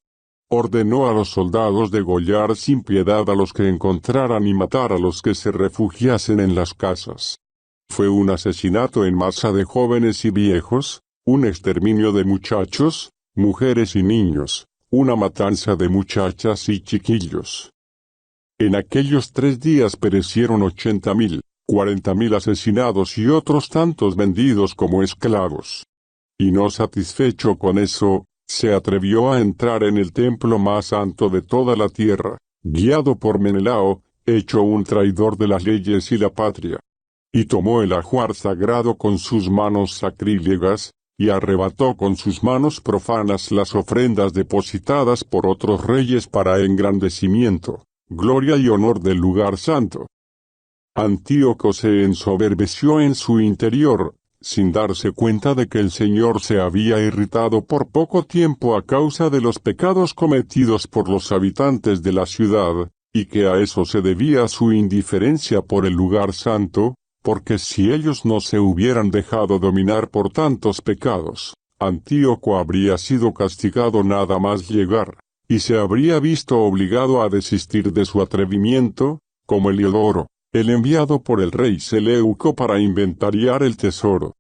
C: Ordenó a los soldados degollar sin piedad a los que encontraran y matar a los que se refugiasen en las casas. Fue un asesinato en masa de jóvenes y viejos, un exterminio de muchachos, mujeres y niños, una matanza de muchachas y chiquillos. En aquellos 3 días perecieron 80,000, 40,000 asesinados y otros tantos vendidos como esclavos. Y no satisfecho con eso, se atrevió a entrar en el templo más santo de toda la tierra, guiado por Menelao, hecho un traidor de las leyes y la patria. Y tomó el ajuar sagrado con sus manos sacrílegas, y arrebató con sus manos profanas las ofrendas depositadas por otros reyes para engrandecimiento, gloria y honor del lugar santo. Antíoco se ensoberbeció en su interior, sin darse cuenta de que el Señor se había irritado por poco tiempo a causa de los pecados cometidos por los habitantes de la ciudad, y que a eso se debía su indiferencia por el lugar santo, porque si ellos no se hubieran dejado dominar por tantos pecados, Antíoco habría sido castigado nada más llegar, y se habría visto obligado a desistir de su atrevimiento, como Heliodoro, el enviado por el rey Seleuco para inventariar el tesoro.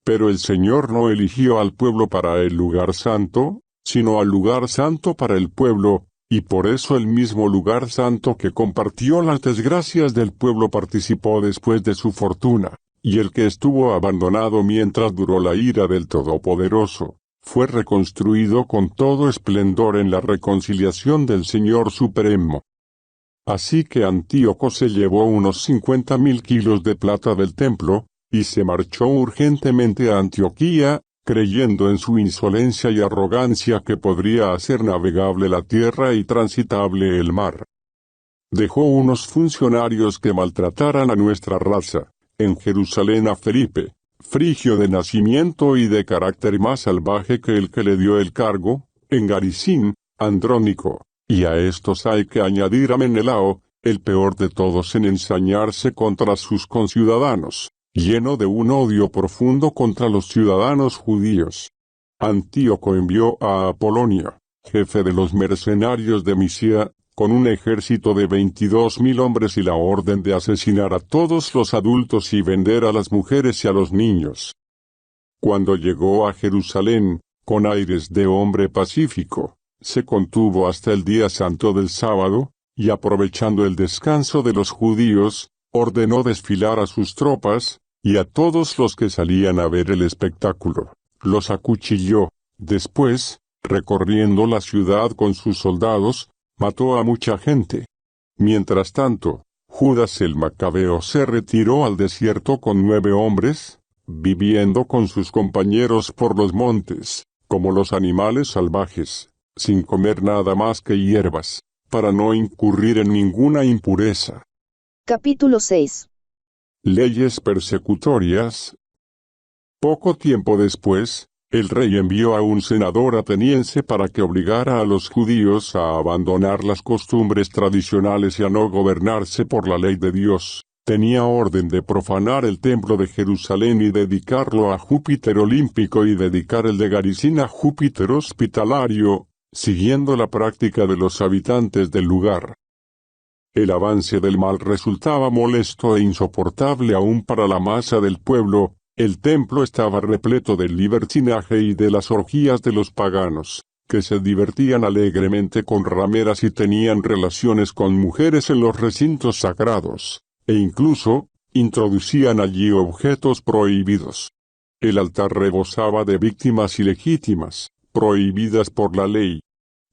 C: Pero el Señor no eligió al pueblo para el lugar santo, sino al lugar santo para el pueblo, y por eso el mismo lugar santo que compartió las desgracias del pueblo participó después de su fortuna, y el que estuvo abandonado mientras duró la ira del Todopoderoso, fue reconstruido con todo esplendor en la reconciliación del Señor Supremo. Así que Antíoco se llevó unos 50,000 kilos de plata del templo, y se marchó urgentemente a Antioquía, creyendo en su insolencia y arrogancia que podría hacer navegable la tierra y transitable el mar. Dejó unos funcionarios que maltrataran a nuestra raza, en Jerusalén a Felipe, frigio de nacimiento y de carácter más salvaje que el que le dio el cargo, en Garizim, Andrónico, y a estos hay que añadir a Menelao, el peor de todos en ensañarse contra sus conciudadanos, lleno de un odio profundo contra los ciudadanos judíos. Antíoco envió a Apolonio, jefe de los mercenarios de Misia, con un ejército de 22,000 hombres y la orden de asesinar a todos los adultos y vender a las mujeres y a los niños. Cuando llegó a Jerusalén, con aires de hombre pacífico, se contuvo hasta el día santo del sábado, y aprovechando el descanso de los judíos, ordenó desfilar a sus tropas, y a todos los que salían a ver el espectáculo, los acuchilló. Después, recorriendo la ciudad con sus soldados, mató a mucha gente. Mientras tanto, Judas el Macabeo se retiró al desierto con 9 hombres, viviendo con sus compañeros por los montes, como los animales salvajes, sin comer nada más que hierbas, para no incurrir en ninguna impureza.
B: Capítulo 6.
C: Leyes persecutorias. Poco tiempo después, el rey envió a un senador ateniense para que obligara a los judíos a abandonar las costumbres tradicionales y a no gobernarse por la ley de Dios. Tenía orden de profanar el templo de Jerusalén y dedicarlo a Júpiter olímpico y dedicar el de Garizim a Júpiter hospitalario, siguiendo la práctica de los habitantes del lugar. El avance del mal resultaba molesto e insoportable aún para la masa del pueblo. El templo estaba repleto del libertinaje y de las orgías de los paganos, que se divertían alegremente con rameras y tenían relaciones con mujeres en los recintos sagrados, e incluso, introducían allí objetos prohibidos. El altar rebosaba de víctimas ilegítimas, prohibidas por la ley.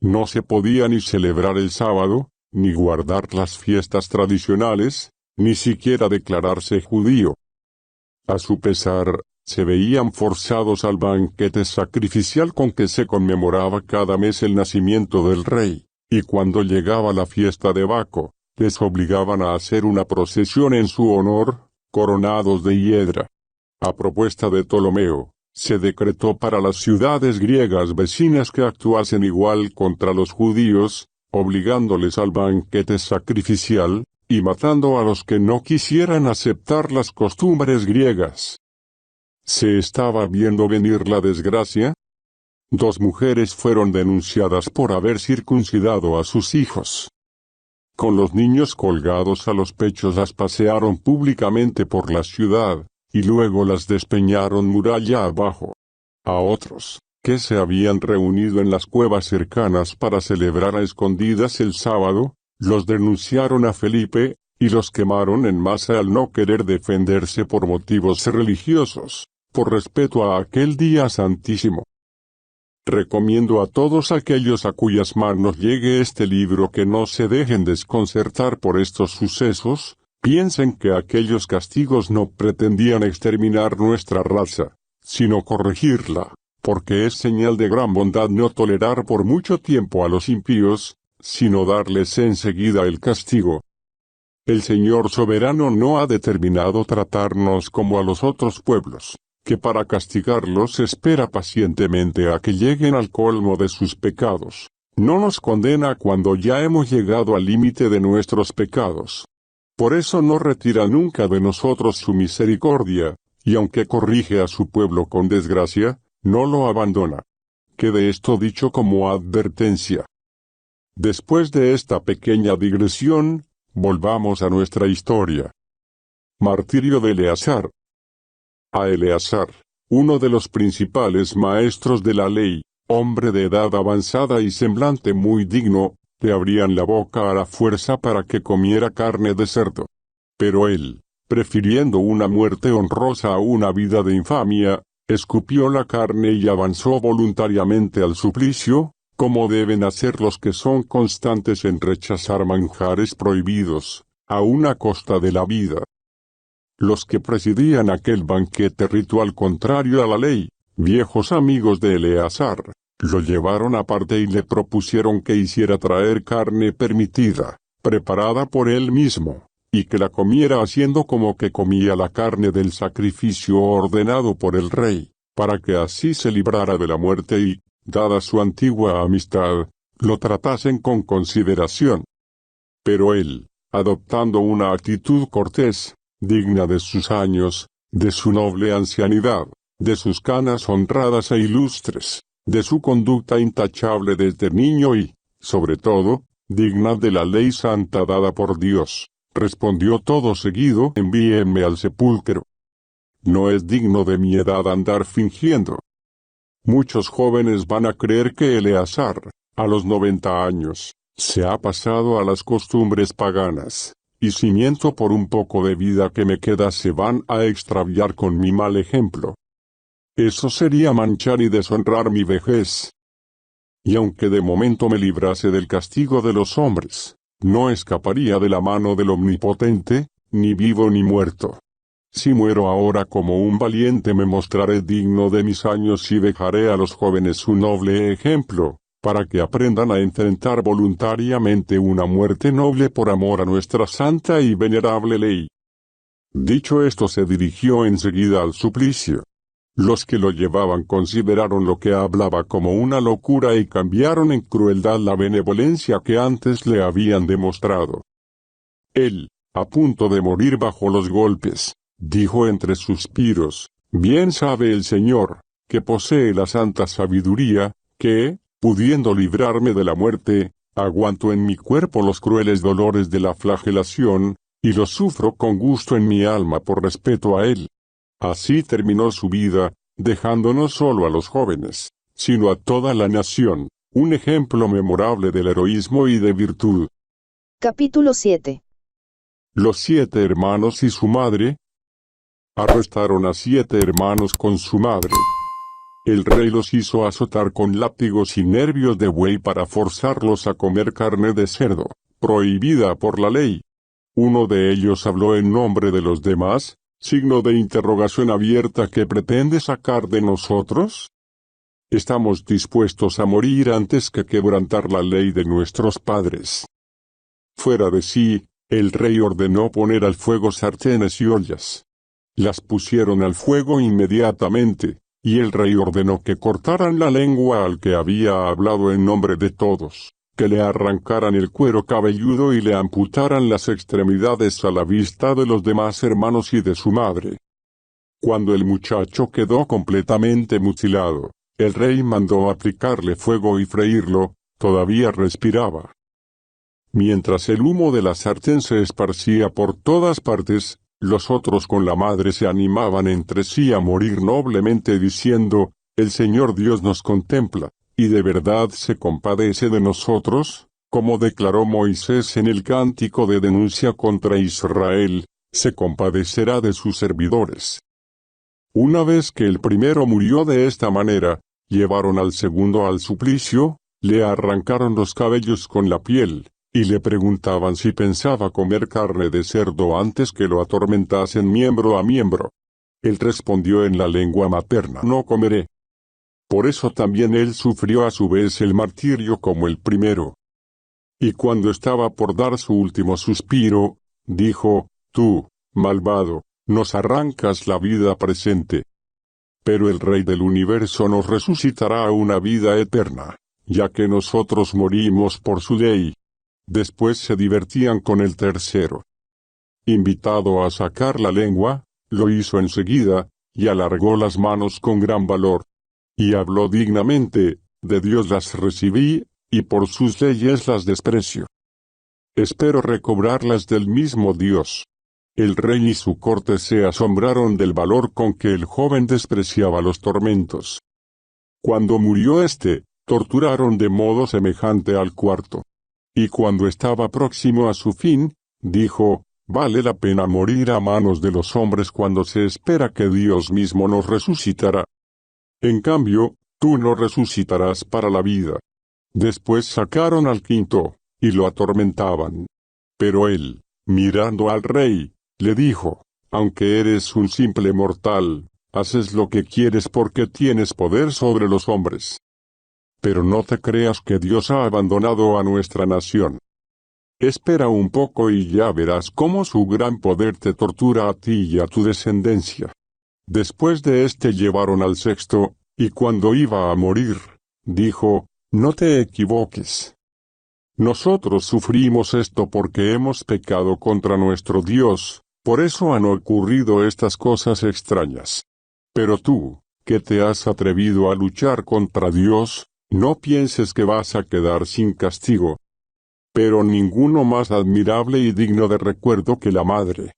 C: No se podía ni celebrar el sábado, ni guardar las fiestas tradicionales, ni siquiera declararse judío. A su pesar, se veían forzados al banquete sacrificial con que se conmemoraba cada mes el nacimiento del rey, y cuando llegaba la fiesta de Baco, les obligaban a hacer una procesión en su honor, coronados de hiedra. A propuesta de Ptolomeo, se decretó para las ciudades griegas vecinas que actuasen igual contra los judíos, obligándoles al banquete sacrificial, y matando a los que no quisieran aceptar las costumbres griegas. ¿Se estaba viendo venir la desgracia? 2 mujeres fueron denunciadas por haber circuncidado a sus hijos. Con los niños colgados a los pechos las pasearon públicamente por la ciudad, y luego las despeñaron muralla abajo. A otros, que se habían reunido en las cuevas cercanas para celebrar a escondidas el sábado, los denunciaron a Felipe, y los quemaron en masa al no querer defenderse por motivos religiosos, por respeto a aquel día santísimo. Recomiendo a todos aquellos a cuyas manos llegue este libro que no se dejen desconcertar por estos sucesos, piensen que aquellos castigos no pretendían exterminar nuestra raza, sino corregirla, porque es señal de gran bondad no tolerar por mucho tiempo a los impíos, sino darles enseguida el castigo. El Señor soberano no ha determinado tratarnos como a los otros pueblos, que para castigarlos espera pacientemente a que lleguen al colmo de sus pecados. No nos condena cuando ya hemos llegado al límite de nuestros pecados. Por eso no retira nunca de nosotros su misericordia, y aunque corrige a su pueblo con desgracia, no lo abandona. Quede esto dicho como advertencia. Después de esta pequeña digresión, volvamos a nuestra historia. Martirio de Eleazar. A Eleazar, uno de los principales maestros de la ley, hombre de edad avanzada y semblante muy digno, le abrían la boca a la fuerza para que comiera carne de cerdo. Pero él, prefiriendo una muerte honrosa a una vida de infamia, escupió la carne y avanzó voluntariamente al suplicio, como deben hacer los que son constantes en rechazar manjares prohibidos, aun a costa de la vida. Los que presidían aquel banquete ritual contrario a la ley, viejos amigos de Eleazar, lo llevaron aparte y le propusieron que hiciera traer carne permitida, preparada por él mismo, y que la comiera haciendo como que comía la carne del sacrificio ordenado por el rey, para que así se librara de la muerte y, dada su antigua amistad, lo tratasen con consideración. Pero él, adoptando una actitud cortés, digna de sus años, de su noble ancianidad, de sus canas honradas e ilustres, de su conducta intachable desde niño y, sobre todo, digna de la ley santa dada por Dios, respondió todo seguido: envíenme al sepulcro. No es digno de mi edad andar fingiendo. Muchos jóvenes van a creer que Eleazar, a los 90 años, se ha pasado a las costumbres paganas, y si miento por un poco de vida que me queda se van a extraviar con mi mal ejemplo. Eso sería manchar y deshonrar mi vejez. Y aunque de momento me librase del castigo de los hombres, no escaparía de la mano del Omnipotente, ni vivo ni muerto. Si muero ahora como un valiente me mostraré digno de mis años y dejaré a los jóvenes un noble ejemplo, para que aprendan a enfrentar voluntariamente una muerte noble por amor a nuestra santa y venerable ley. Dicho esto se dirigió enseguida al suplicio. Los que lo llevaban consideraron lo que hablaba como una locura y cambiaron en crueldad la benevolencia que antes le habían demostrado. Él, a punto de morir bajo los golpes, dijo entre suspiros: bien sabe el Señor, que posee la santa sabiduría, que, pudiendo librarme de la muerte, aguanto en mi cuerpo los crueles dolores de la flagelación, y los sufro con gusto en mi alma por respeto a Él. Así terminó su vida, dejando no solo a los jóvenes, sino a toda la nación, un ejemplo memorable del heroísmo y de virtud.
B: Capítulo 7.
C: Los 7 hermanos y su madre. Arrestaron a 7 hermanos con su madre. El rey los hizo azotar con látigos y nervios de buey para forzarlos a comer carne de cerdo, prohibida por la ley. Uno de ellos habló en nombre de los demás, signo de interrogación abierta que pretende sacar de nosotros. Estamos dispuestos a morir antes que quebrantar la ley de nuestros padres. Fuera de sí, el rey ordenó poner al fuego sartenes y ollas. Las pusieron al fuego inmediatamente, y el rey ordenó que cortaran la lengua al que había hablado en nombre de todos, que le arrancaran el cuero cabelludo y le amputaran las extremidades a la vista de los demás hermanos y de su madre. Cuando el muchacho quedó completamente mutilado, el rey mandó aplicarle fuego y freírlo, todavía respiraba. Mientras el humo de la sartén se esparcía por todas partes, los otros con la madre se animaban entre sí a morir noblemente diciendo: el Señor Dios nos contempla, y de verdad se compadece de nosotros, como declaró Moisés en el cántico de denuncia contra Israel, se compadecerá de sus servidores. Una vez que el primero murió de esta manera, llevaron al segundo al suplicio, le arrancaron los cabellos con la piel, y le preguntaban si pensaba comer carne de cerdo antes que lo atormentasen miembro a miembro. Él respondió en la lengua materna: no comeré. Por eso también él sufrió a su vez el martirio como el primero. Y cuando estaba por dar su último suspiro, dijo: tú, malvado, nos arrancas la vida presente. Pero el Rey del universo nos resucitará a una vida eterna, ya que nosotros morimos por su ley. Después se divertían con el tercero. Invitado a sacar la lengua, lo hizo enseguida, y alargó las manos con gran valor. Y habló dignamente: de Dios las recibí, y por sus leyes las desprecio. Espero recobrarlas del mismo Dios. El rey y su corte se asombraron del valor con que el joven despreciaba los tormentos. Cuando murió éste, torturaron de modo semejante al cuarto. Y cuando estaba próximo a su fin, dijo: vale la pena morir a manos de los hombres cuando se espera que Dios mismo nos resucitará. En cambio, tú no resucitarás para la vida. Después sacaron al quinto, y lo atormentaban. Pero él, mirando al rey, le dijo: aunque eres un simple mortal, haces lo que quieres porque tienes poder sobre los hombres. Pero no te creas que Dios ha abandonado a nuestra nación. Espera un poco y ya verás cómo su gran poder te tortura a ti y a tu descendencia. Después de éste llevaron al sexto, y cuando iba a morir, dijo: no te equivoques. Nosotros sufrimos esto porque hemos pecado contra nuestro Dios, por eso han ocurrido estas cosas extrañas. Pero tú, que te has atrevido a luchar contra Dios, no pienses que vas a quedar sin castigo. Pero ninguno más admirable y digno de recuerdo que la madre.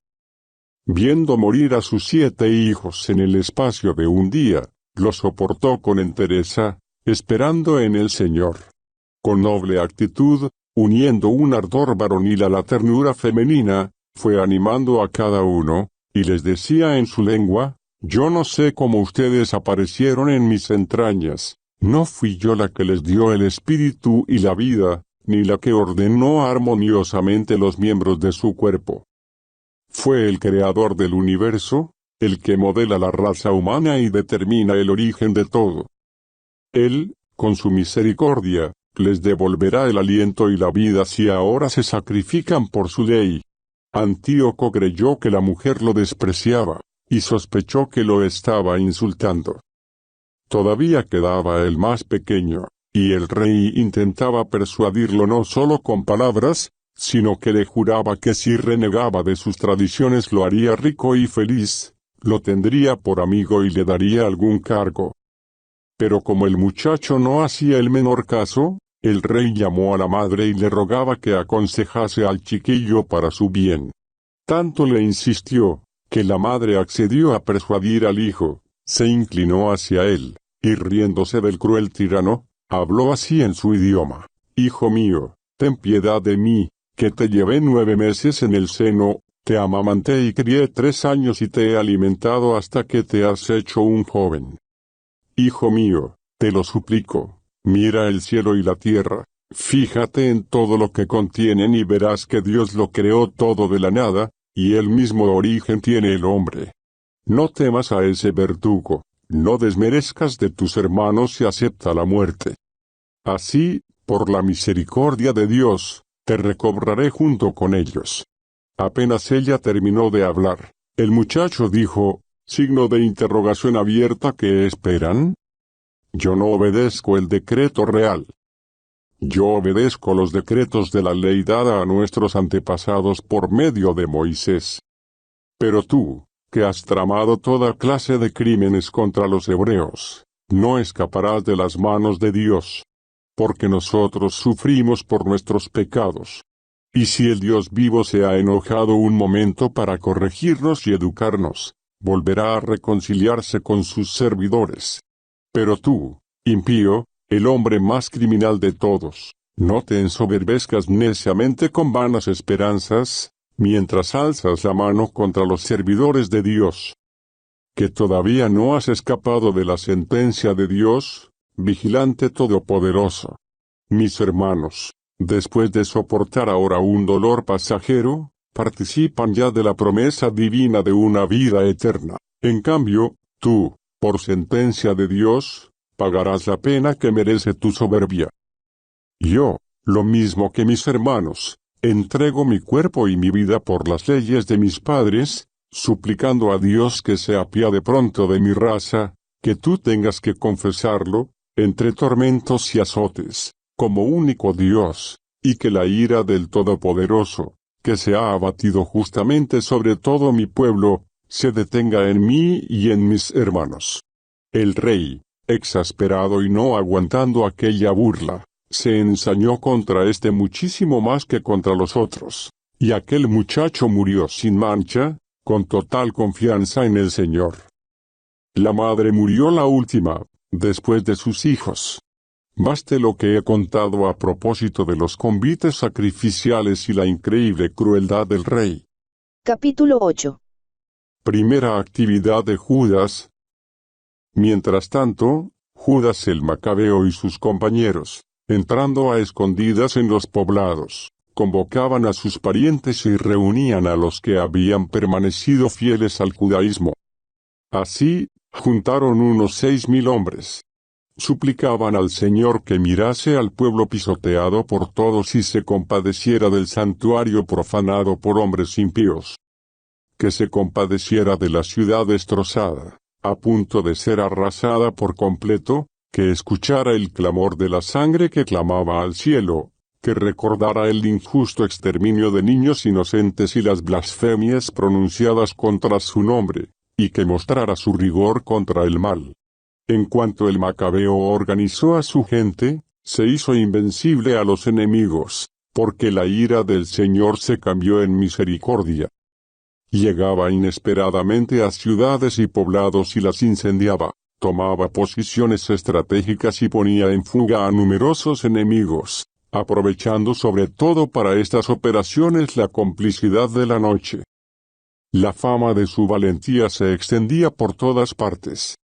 C: Viendo morir a sus 7 hijos en el espacio de un día, lo soportó con entereza, esperando en el Señor. Con noble actitud, uniendo un ardor varonil a la ternura femenina, fue animando a cada uno, y les decía en su lengua: yo no sé cómo ustedes aparecieron en mis entrañas, no fui yo la que les dio el espíritu y la vida, ni la que ordenó armoniosamente los miembros de su cuerpo. Fue el creador del universo, el que modela la raza humana y determina el origen de todo. Él, con su misericordia, les devolverá el aliento y la vida si ahora se sacrifican por su ley. Antíoco creyó que la mujer lo despreciaba, y sospechó que lo estaba insultando. Todavía quedaba el más pequeño, y el rey intentaba persuadirlo no solo con palabras, sino que le juraba que si renegaba de sus tradiciones lo haría rico y feliz, lo tendría por amigo y le daría algún cargo. Pero como el muchacho no hacía el menor caso, el rey llamó a la madre y le rogaba que aconsejase al chiquillo para su bien. Tanto le insistió, que la madre accedió a persuadir al hijo, se inclinó hacia él, y riéndose del cruel tirano, habló así en su idioma: hijo mío, ten piedad de mí, que te llevé 9 meses en el seno, te amamanté y crié 3 años y te he alimentado hasta que te has hecho un joven. Hijo mío, te lo suplico, mira el cielo y la tierra, fíjate en todo lo que contienen y verás que Dios lo creó todo de la nada, y el mismo origen tiene el hombre. No temas a ese verdugo, no desmerezcas de tus hermanos y acepta la muerte. Así, por la misericordia de Dios, te recobraré junto con ellos. Apenas ella terminó de hablar, el muchacho dijo: signo de interrogación abierta. ¿Qué esperan? Yo no obedezco el decreto real. Yo obedezco los decretos de la ley dada a nuestros antepasados por medio de Moisés. Pero tú, que has tramado toda clase de crímenes contra los hebreos, no escaparás de las manos de Dios. Porque nosotros sufrimos por nuestros pecados. Y si el Dios vivo se ha enojado un momento para corregirnos y educarnos, volverá a reconciliarse con sus servidores. Pero tú, impío, el hombre más criminal de todos, no te ensoberbezcas neciamente con vanas esperanzas, mientras alzas la mano contra los servidores de Dios. ¿Que todavía no has escapado de la sentencia de Dios, vigilante todopoderoso? Mis hermanos, después de soportar ahora un dolor pasajero, participan ya de la promesa divina de una vida eterna. En cambio, tú, por sentencia de Dios, pagarás la pena que merece tu soberbia. Yo, lo mismo que mis hermanos, entrego mi cuerpo y mi vida por las leyes de mis padres, suplicando a Dios que se apiade pronto de mi raza, que tú tengas que confesarlo, entre tormentos y azotes, como único Dios, y que la ira del Todopoderoso, que se ha abatido justamente sobre todo mi pueblo, se detenga en mí y en mis hermanos. El rey, exasperado y no aguantando aquella burla, se ensañó contra este muchísimo más que contra los otros, y aquel muchacho murió sin mancha, con total confianza en el Señor. La madre murió la última, después de sus hijos. Baste lo que he contado a propósito de los convites sacrificiales y la increíble crueldad del rey.
B: Capítulo 8.
C: Primera actividad de Judas. Mientras tanto, Judas el Macabeo y sus compañeros, entrando a escondidas en los poblados, convocaban a sus parientes y reunían a los que habían permanecido fieles al judaísmo. Así, juntaron unos 6,000 hombres. Suplicaban al Señor que mirase al pueblo pisoteado por todos y se compadeciera del santuario profanado por hombres impíos. Que se compadeciera de la ciudad destrozada, a punto de ser arrasada por completo, que escuchara el clamor de la sangre que clamaba al cielo, que recordara el injusto exterminio de niños inocentes y las blasfemias pronunciadas contra su nombre, y que mostrara su rigor contra el mal. En cuanto el Macabeo organizó a su gente, se hizo invencible a los enemigos, porque la ira del Señor se cambió en misericordia. Llegaba inesperadamente a ciudades y poblados y las incendiaba, tomaba posiciones estratégicas y ponía en fuga a numerosos enemigos, aprovechando sobre todo para estas operaciones la complicidad de la noche. La fama de su valentía se extendía por todas partes.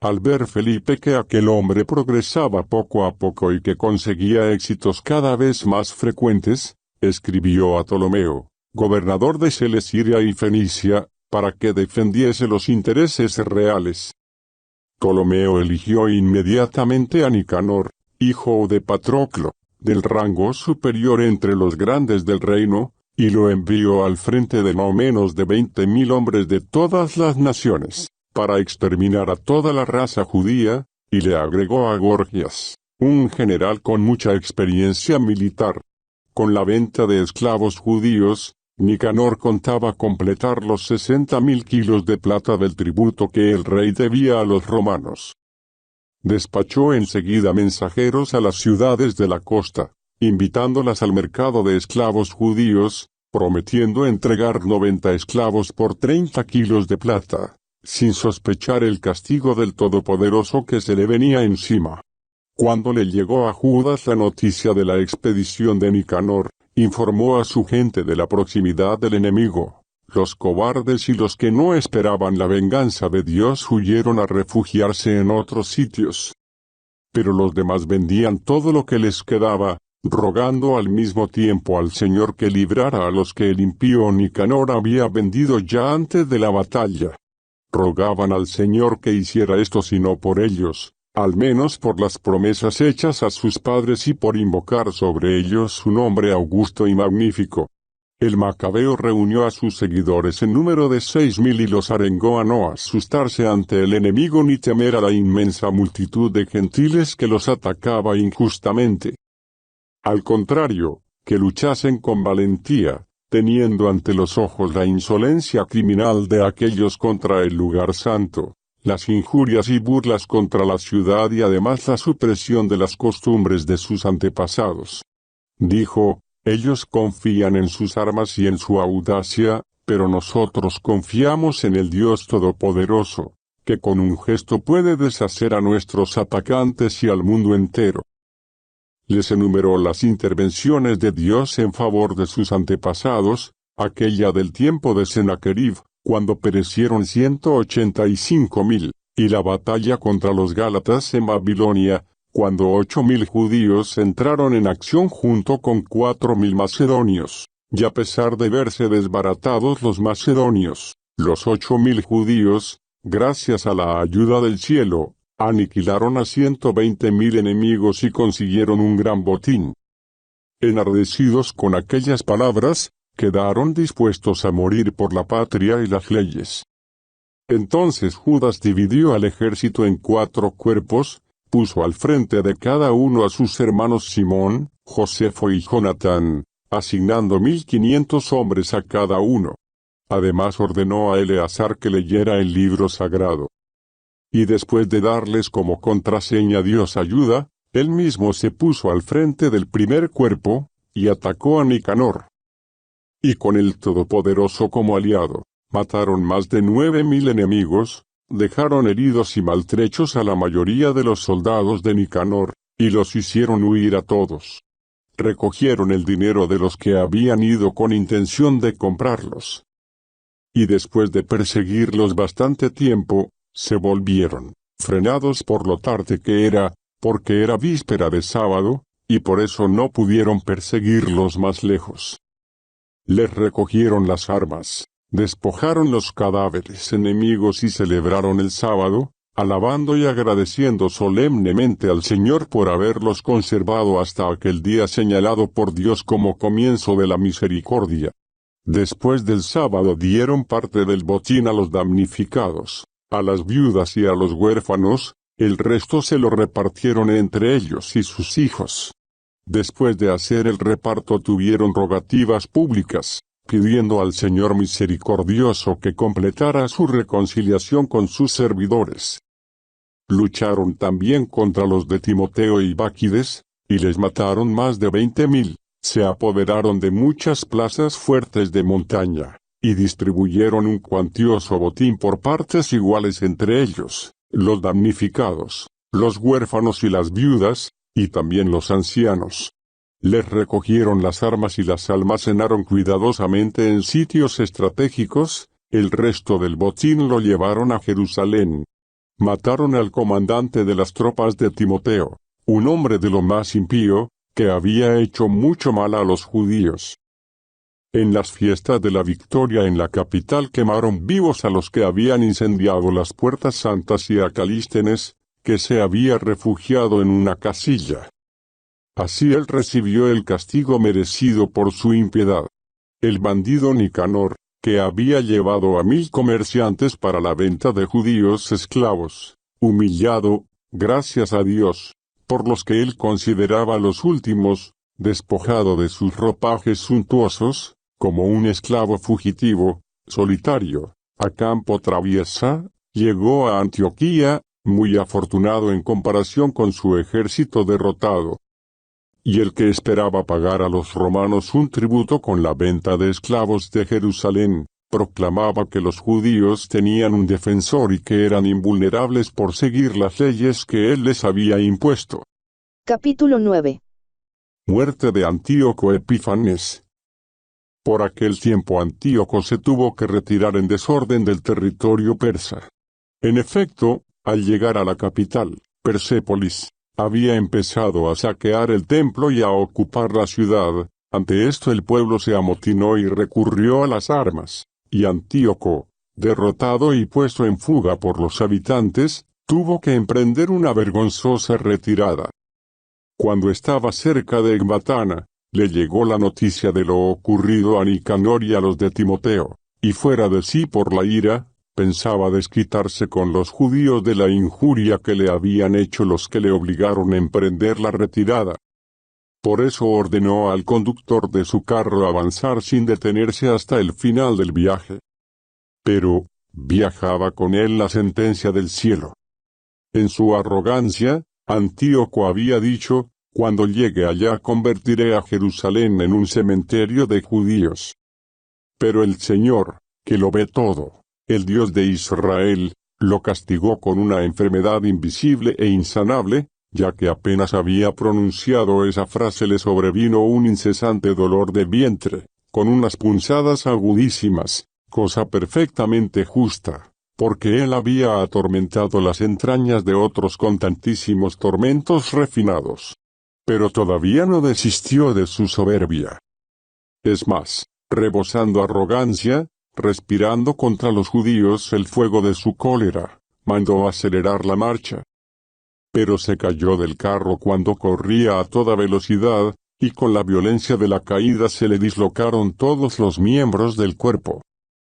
C: Al ver Felipe que aquel hombre progresaba poco a poco y que conseguía éxitos cada vez más frecuentes, escribió a Ptolomeo, gobernador de Celesia y Fenicia, para que defendiese los intereses reales. Ptolomeo eligió inmediatamente a Nicanor, hijo de Patroclo, del rango superior entre los grandes del reino, y lo envió al frente de no menos de 20,000 hombres de todas las naciones, para exterminar a toda la raza judía, y le agregó a Gorgias, un general con mucha experiencia militar. Con la venta de esclavos judíos, Nicanor contaba completar los 60,000 kilos de plata del tributo que el rey debía a los romanos. Despachó enseguida mensajeros a las ciudades de la costa, invitándolas al mercado de esclavos judíos, prometiendo entregar 90 esclavos por 30 kilos de plata, sin sospechar el castigo del Todopoderoso que se le venía encima. Cuando le llegó a Judas la noticia de la expedición de Nicanor, informó a su gente de la proximidad del enemigo. Los cobardes y los que no esperaban la venganza de Dios huyeron a refugiarse en otros sitios. Pero los demás vendían todo lo que les quedaba, rogando al mismo tiempo al Señor que librara a los que el impío Nicanor había vendido ya antes de la batalla. Rogaban al Señor que hiciera esto sino por ellos, al menos por las promesas hechas a sus padres y por invocar sobre ellos su nombre augusto y magnífico. El Macabeo reunió a sus seguidores en número de 6,000 y los arengó a no asustarse ante el enemigo ni temer a la inmensa multitud de gentiles que los atacaba injustamente. Al contrario, que luchasen con valentía, teniendo ante los ojos la insolencia criminal de aquellos contra el lugar santo, las injurias y burlas contra la ciudad y además la supresión de las costumbres de sus antepasados. Dijo, ellos confían en sus armas y en su audacia, pero nosotros confiamos en el Dios Todopoderoso, que con un gesto puede deshacer a nuestros atacantes y al mundo entero. Les enumeró las intervenciones de Dios en favor de sus antepasados, aquella del tiempo de Sennacherib, cuando perecieron 185,000, y la batalla contra los gálatas en Babilonia, cuando 8,000 judíos entraron en acción junto con 4,000 macedonios, y a pesar de verse desbaratados los macedonios, los 8,000 judíos, gracias a la ayuda del cielo, aniquilaron a 120,000 enemigos y consiguieron un gran botín. Enardecidos con aquellas palabras, quedaron dispuestos a morir por la patria y las leyes. Entonces Judas dividió al ejército en 4 cuerpos, puso al frente de cada uno a sus hermanos Simón, Josefo y Jonatán, asignando 1,500 hombres a cada uno. Además ordenó a Eleazar que leyera el libro sagrado. Y después de darles como contraseña Dios ayuda, él mismo se puso al frente del primer cuerpo, y atacó a Nicanor. Y con el Todopoderoso como aliado, mataron más de 9,000 enemigos, dejaron heridos y maltrechos a la mayoría de los soldados de Nicanor, y los hicieron huir a todos. Recogieron el dinero de los que habían ido con intención de comprarlos. Y después de perseguirlos bastante tiempo, se volvieron, frenados por lo tarde que era, porque era víspera de sábado, y por eso no pudieron perseguirlos más lejos. Les recogieron las armas, despojaron los cadáveres enemigos y celebraron el sábado, alabando y agradeciendo solemnemente al Señor por haberlos conservado hasta aquel día señalado por Dios como comienzo de la misericordia. Después del sábado dieron parte del botín a los damnificados, a las viudas y a los huérfanos, el resto se lo repartieron entre ellos y sus hijos. Después de hacer el reparto tuvieron rogativas públicas, pidiendo al Señor misericordioso que completara su reconciliación con sus servidores. Lucharon también contra los de Timoteo y Báquides, y les mataron más de 20,000, se apoderaron de muchas plazas fuertes de montaña, y distribuyeron un cuantioso botín por partes iguales entre ellos, los damnificados, los huérfanos y las viudas, y también los ancianos. Les recogieron las armas y las almacenaron cuidadosamente en sitios estratégicos, el resto del botín lo llevaron a Jerusalén. Mataron al comandante de las tropas de Timoteo, un hombre de lo más impío, que había hecho mucho mal a los judíos. En las fiestas de la victoria en la capital quemaron vivos a los que habían incendiado las puertas santas y a Calístenes, que se había refugiado en una casilla. Así él recibió el castigo merecido por su impiedad. El bandido Nicanor, que había llevado a 1,000 comerciantes para la venta de judíos esclavos, humillado, gracias a Dios, por los que él consideraba los últimos, despojado de sus ropajes suntuosos, como un esclavo fugitivo, solitario, a campo traviesa, llegó a Antioquía, muy afortunado en comparación con su ejército derrotado. Y el que esperaba pagar a los romanos un tributo con la venta de esclavos de Jerusalén, proclamaba que los judíos tenían un defensor y que eran invulnerables por seguir las leyes que él les había impuesto.
B: Capítulo 9.
C: Muerte de Antíoco Epífanes. Por aquel tiempo Antíoco se tuvo que retirar en desorden del territorio persa. En efecto, al llegar a la capital, Persépolis, había empezado a saquear el templo y a ocupar la ciudad. Ante esto el pueblo se amotinó y recurrió a las armas, y Antíoco, derrotado y puesto en fuga por los habitantes, tuvo que emprender una vergonzosa retirada. Cuando estaba cerca de Ecbatana, le llegó la noticia de lo ocurrido a Nicanor y a los de Timoteo, y fuera de sí por la ira, pensaba desquitarse con los judíos de la injuria que le habían hecho los que le obligaron a emprender la retirada. Por eso ordenó al conductor de su carro avanzar sin detenerse hasta el final del viaje. Pero, viajaba con él la sentencia del cielo. En su arrogancia, Antíoco había dicho, cuando llegue allá convertiré a Jerusalén en un cementerio de judíos. Pero el Señor, que lo ve todo, el Dios de Israel, lo castigó con una enfermedad invisible e insanable, ya que apenas había pronunciado esa frase le sobrevino un incesante dolor de vientre, con unas punzadas agudísimas, cosa perfectamente justa, porque él había atormentado las entrañas de otros con tantísimos tormentos refinados. Pero todavía no desistió de su soberbia. Es más, rebosando arrogancia, respirando contra los judíos el fuego de su cólera, mandó acelerar la marcha. Pero se cayó del carro cuando corría a toda velocidad, y con la violencia de la caída se le dislocaron todos los miembros del cuerpo.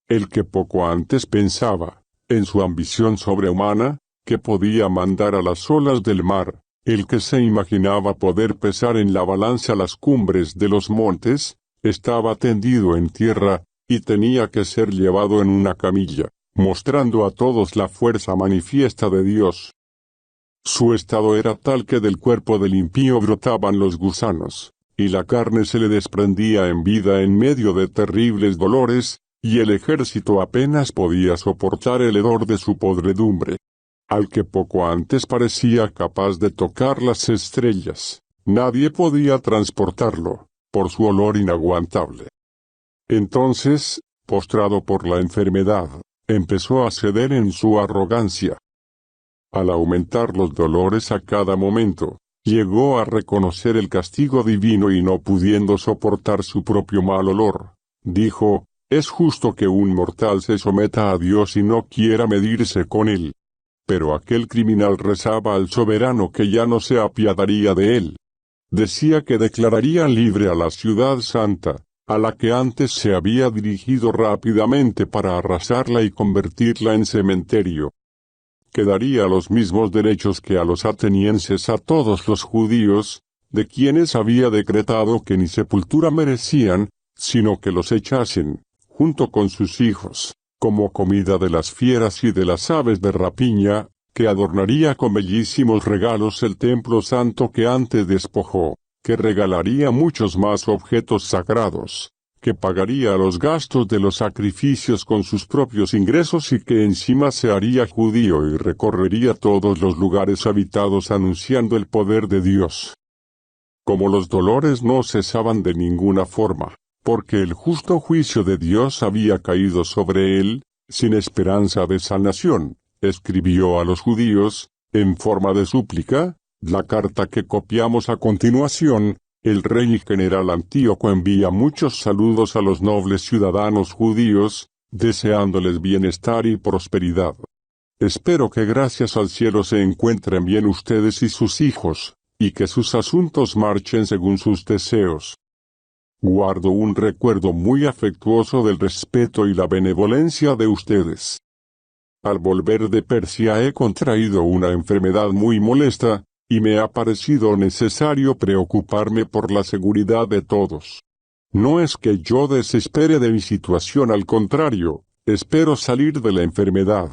C: El que poco antes pensaba, en su ambición sobrehumana, que podía mandar a las olas del mar, el que se imaginaba poder pesar en la balanza las cumbres de los montes, estaba tendido en tierra, y tenía que ser llevado en una camilla, mostrando a todos la fuerza manifiesta de Dios. Su estado era tal que del cuerpo del impío brotaban los gusanos, y la carne se le desprendía en vida en medio de terribles dolores, y el ejército apenas podía soportar el hedor de su podredumbre. Al que poco antes parecía capaz de tocar las estrellas, nadie podía transportarlo, por su olor inaguantable. Entonces, postrado por la enfermedad, empezó a ceder en su arrogancia. Al aumentar los dolores a cada momento, llegó a reconocer el castigo divino y no pudiendo soportar su propio mal olor, dijo, «Es justo que un mortal se someta a Dios y no quiera medirse con él». Pero aquel criminal rezaba al soberano que ya no se apiadaría de él. Decía que declararía libre a la ciudad santa, a la que antes se había dirigido rápidamente para arrasarla y convertirla en cementerio. Que daría los mismos derechos que a los atenienses a todos los judíos, de quienes había decretado que ni sepultura merecían, sino que los echasen, junto con sus hijos, como comida de las fieras y de las aves de rapiña, que adornaría con bellísimos regalos el templo santo que antes despojó, que regalaría muchos más objetos sagrados, que pagaría los gastos de los sacrificios con sus propios ingresos y que encima se haría judío y recorrería todos los lugares habitados anunciando el poder de Dios. Como los dolores no cesaban de ninguna forma, porque el justo juicio de Dios había caído sobre él, sin esperanza de sanación, escribió a los judíos, en forma de súplica, la carta que copiamos a continuación. El rey y general Antíoco envía muchos saludos a los nobles ciudadanos judíos, deseándoles bienestar y prosperidad. Espero que gracias al cielo se encuentren bien ustedes y sus hijos, y que sus asuntos marchen según sus deseos. Guardo un recuerdo muy afectuoso del respeto y la benevolencia de ustedes. Al volver de Persia he contraído una enfermedad muy molesta, y me ha parecido necesario preocuparme por la seguridad de todos. No es que yo desespere de mi situación, al contrario, espero salir de la enfermedad.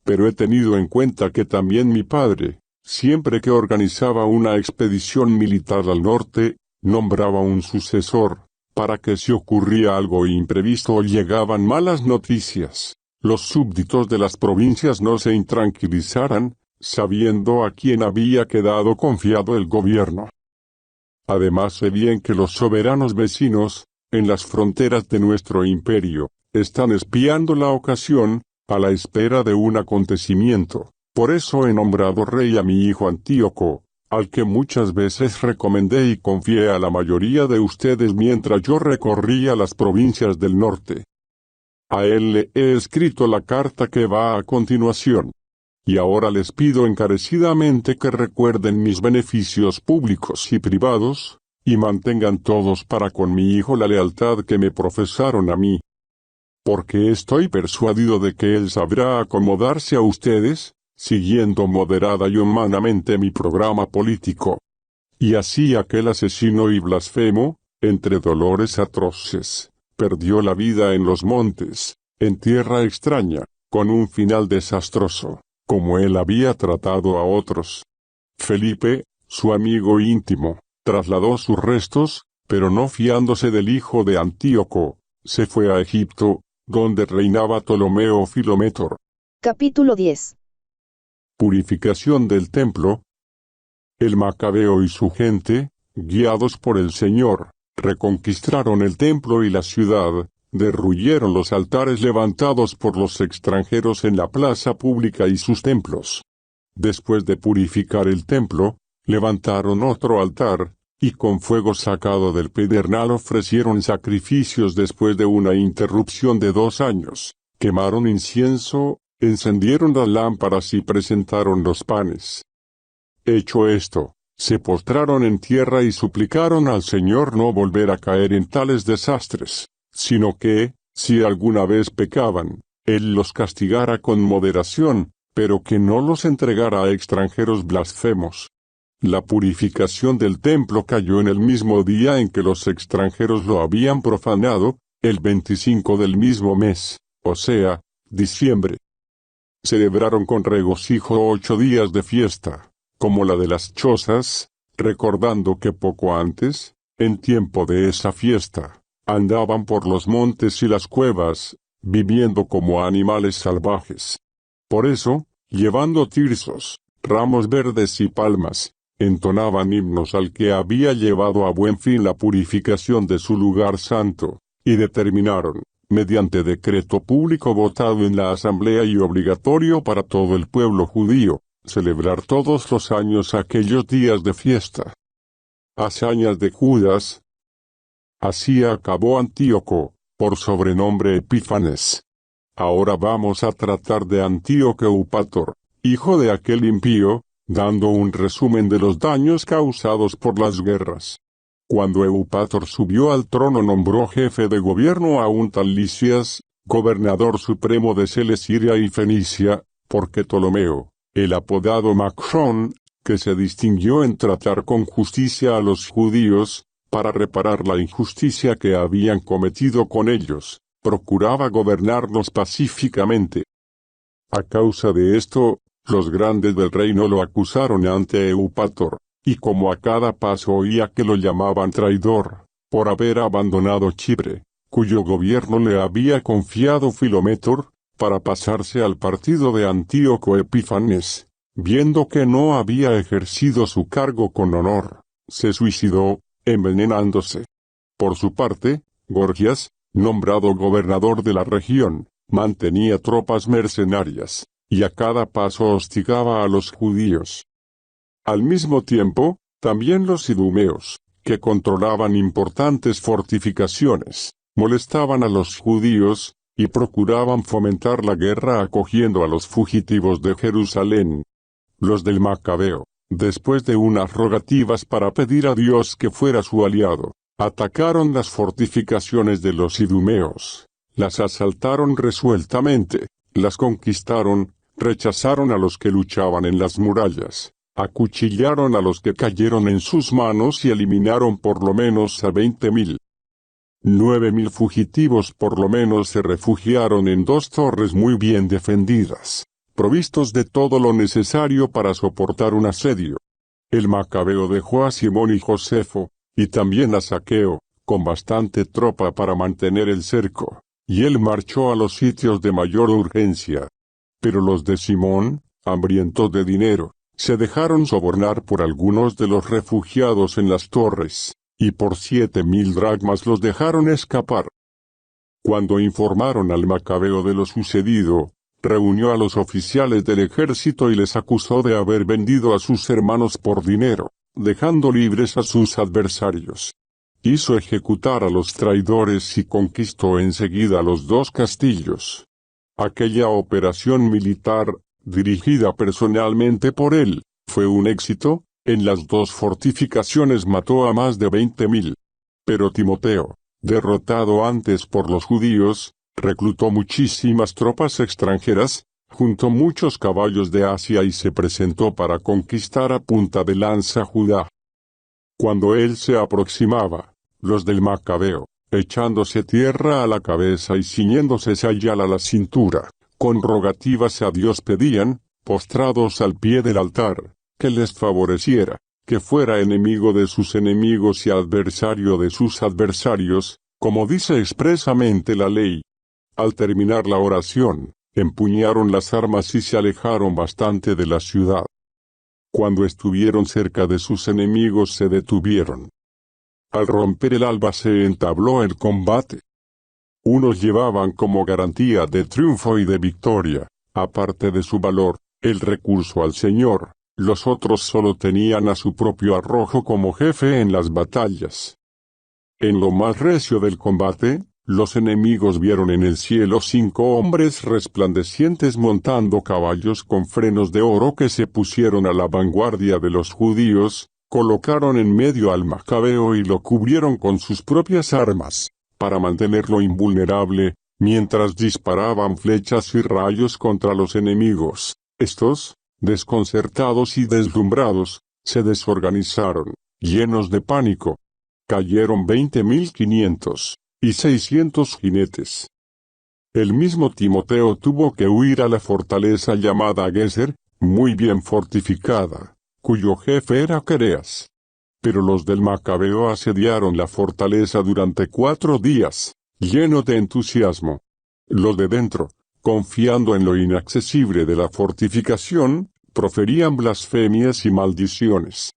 C: Pero he tenido en cuenta que también mi padre, siempre que organizaba una expedición militar al norte, nombraba un sucesor, para que si ocurría algo imprevisto o llegaban malas noticias, los súbditos de las provincias no se intranquilizaran, sabiendo a quién había quedado confiado el gobierno. Además sé bien que los soberanos vecinos, en las fronteras de nuestro imperio, están espiando la ocasión, a la espera de un acontecimiento. Por eso he nombrado rey a mi hijo Antíoco, al que muchas veces recomendé y confié a la mayoría de ustedes mientras yo recorría las provincias del norte. A él le he escrito la carta que va a continuación. Y ahora les pido encarecidamente que recuerden mis beneficios públicos y privados, y mantengan todos para con mi hijo la lealtad que me profesaron a mí. Porque estoy persuadido de que él sabrá acomodarse a ustedes, siguiendo moderada y humanamente mi programa político. Y así aquel asesino y blasfemo, entre dolores atroces, perdió la vida en los montes, en tierra extraña, con un final desastroso, como él había tratado a otros. Felipe, su amigo íntimo, trasladó sus restos, pero no fiándose del hijo de Antíoco, se fue a Egipto, donde reinaba Ptolomeo Filometor.
B: Capítulo 10.
C: Purificación del templo. El Macabeo y su gente, guiados por el Señor, reconquistaron el templo y la ciudad, derruyeron los altares levantados por los extranjeros en la plaza pública y sus templos. Después de purificar el templo, levantaron otro altar, y con fuego sacado del pedernal ofrecieron sacrificios después de una interrupción de 2 años. Quemaron incienso, encendieron las lámparas y presentaron los panes. Hecho esto, se postraron en tierra y suplicaron al Señor no volver a caer en tales desastres, sino que, si alguna vez pecaban, Él los castigara con moderación, pero que no los entregara a extranjeros blasfemos. La purificación del templo cayó en el mismo día en que los extranjeros lo habían profanado, el 25 del mismo mes, o sea, diciembre. Celebraron con regocijo 8 días de fiesta, como la de las chozas, recordando que poco antes, en tiempo de esa fiesta, andaban por los montes y las cuevas, viviendo como animales salvajes. Por eso, llevando tirsos, ramos verdes y palmas, entonaban himnos al que había llevado a buen fin la purificación de su lugar santo, y determinaron, mediante decreto público votado en la asamblea y obligatorio para todo el pueblo judío, celebrar todos los años aquellos días de fiesta. Hazañas de Judas. Así acabó Antíoco, por sobrenombre Epífanes. Ahora vamos a tratar de Antíoco Eupator, hijo de aquel impío, dando un resumen de los daños causados por las guerras. Cuando Eupator subió al trono nombró jefe de gobierno a un tal Lisias, gobernador supremo de Celesia y Fenicia, porque Ptolomeo, el apodado Macrón, que se distinguió en tratar con justicia a los judíos, para reparar la injusticia que habían cometido con ellos, procuraba gobernarlos pacíficamente. A causa de esto, los grandes del reino lo acusaron ante Eupator, y como a cada paso oía que lo llamaban traidor, por haber abandonado Chipre, cuyo gobierno le había confiado Filométor, para pasarse al partido de Antíoco Epífanes, viendo que no había ejercido su cargo con honor, se suicidó, envenenándose. Por su parte, Gorgias, nombrado gobernador de la región, mantenía tropas mercenarias, y a cada paso hostigaba a los judíos. Al mismo tiempo, también los idumeos, que controlaban importantes fortificaciones, molestaban a los judíos, y procuraban fomentar la guerra acogiendo a los fugitivos de Jerusalén. Los del Macabeo, después de unas rogativas para pedir a Dios que fuera su aliado, atacaron las fortificaciones de los idumeos, las asaltaron resueltamente, las conquistaron, rechazaron a los que luchaban en las murallas, acuchillaron a los que cayeron en sus manos y eliminaron por lo menos a 20,000. 9,000 fugitivos por lo menos se refugiaron en 2 torres muy bien defendidas, provistos de todo lo necesario para soportar un asedio. El Macabeo dejó a Simón y Josefo, y también a Zaqueo, con bastante tropa para mantener el cerco, y él marchó a los sitios de mayor urgencia. Pero los de Simón, hambrientos de dinero, se dejaron sobornar por algunos de los refugiados en las torres, y por 7,000 dracmas los dejaron escapar. Cuando informaron al Macabeo de lo sucedido, reunió a los oficiales del ejército y les acusó de haber vendido a sus hermanos por dinero, dejando libres a sus adversarios. Hizo ejecutar a los traidores y conquistó enseguida los 2 castillos. Aquella operación militar, dirigida personalmente por él, fue un éxito. En las 2 fortificaciones mató a más de 20,000. Pero Timoteo, derrotado antes por los judíos, reclutó muchísimas tropas extranjeras, juntó muchos caballos de Asia y se presentó para conquistar a punta de lanza Judá. Cuando él se aproximaba, los del Macabeo, echándose tierra a la cabeza y ciñéndose sayal a la cintura, con rogativas a Dios pedían, postrados al pie del altar, que les favoreciera, que fuera enemigo de sus enemigos y adversario de sus adversarios, como dice expresamente la ley. Al terminar la oración, empuñaron las armas y se alejaron bastante de la ciudad. Cuando estuvieron cerca de sus enemigos se detuvieron. Al romper el alba se entabló el combate. Unos llevaban como garantía de triunfo y de victoria, aparte de su valor, el recurso al Señor, los otros solo tenían a su propio arrojo como jefe en las batallas. En lo más recio del combate, los enemigos vieron en el cielo 5 hombres resplandecientes montando caballos con frenos de oro que se pusieron a la vanguardia de los judíos, colocaron en medio al macabeo y lo cubrieron con sus propias armas, para mantenerlo invulnerable, mientras disparaban flechas y rayos contra los enemigos. Estos, desconcertados y deslumbrados, se desorganizaron, llenos de pánico. Cayeron 20.500 y 600 jinetes. El mismo Timoteo tuvo que huir a la fortaleza llamada Geser, muy bien fortificada, cuyo jefe era Quereas. Pero los del Macabeo asediaron la fortaleza durante 4 días, llenos de entusiasmo. Los de dentro, confiando en lo inaccesible de la fortificación, proferían blasfemias y maldiciones.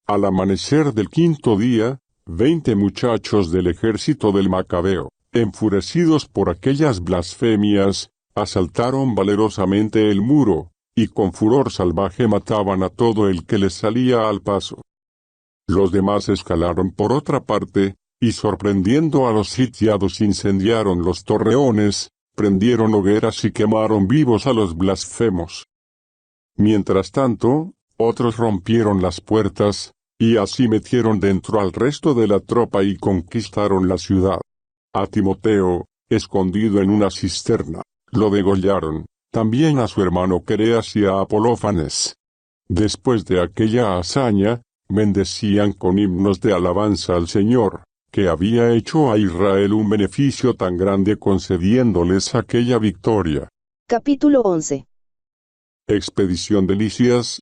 C: Al amanecer del 5.º día, 20 muchachos del ejército del Macabeo, enfurecidos por aquellas blasfemias, asaltaron valerosamente el muro, y con furor salvaje mataban a todo el que les salía al paso. Los demás escalaron por otra parte, y sorprendiendo a los sitiados incendiaron los torreones, prendieron hogueras y quemaron vivos a los blasfemos. Mientras tanto, otros rompieron las puertas, y así metieron dentro al resto de la tropa y conquistaron la ciudad. A Timoteo, escondido en una cisterna, lo degollaron, también a su hermano Quereas y a Apolófanes. Después de aquella hazaña, bendecían con himnos de alabanza al Señor, que había hecho a Israel un beneficio tan grande concediéndoles aquella victoria.
B: Capítulo 11.
C: Expedición de Lisias.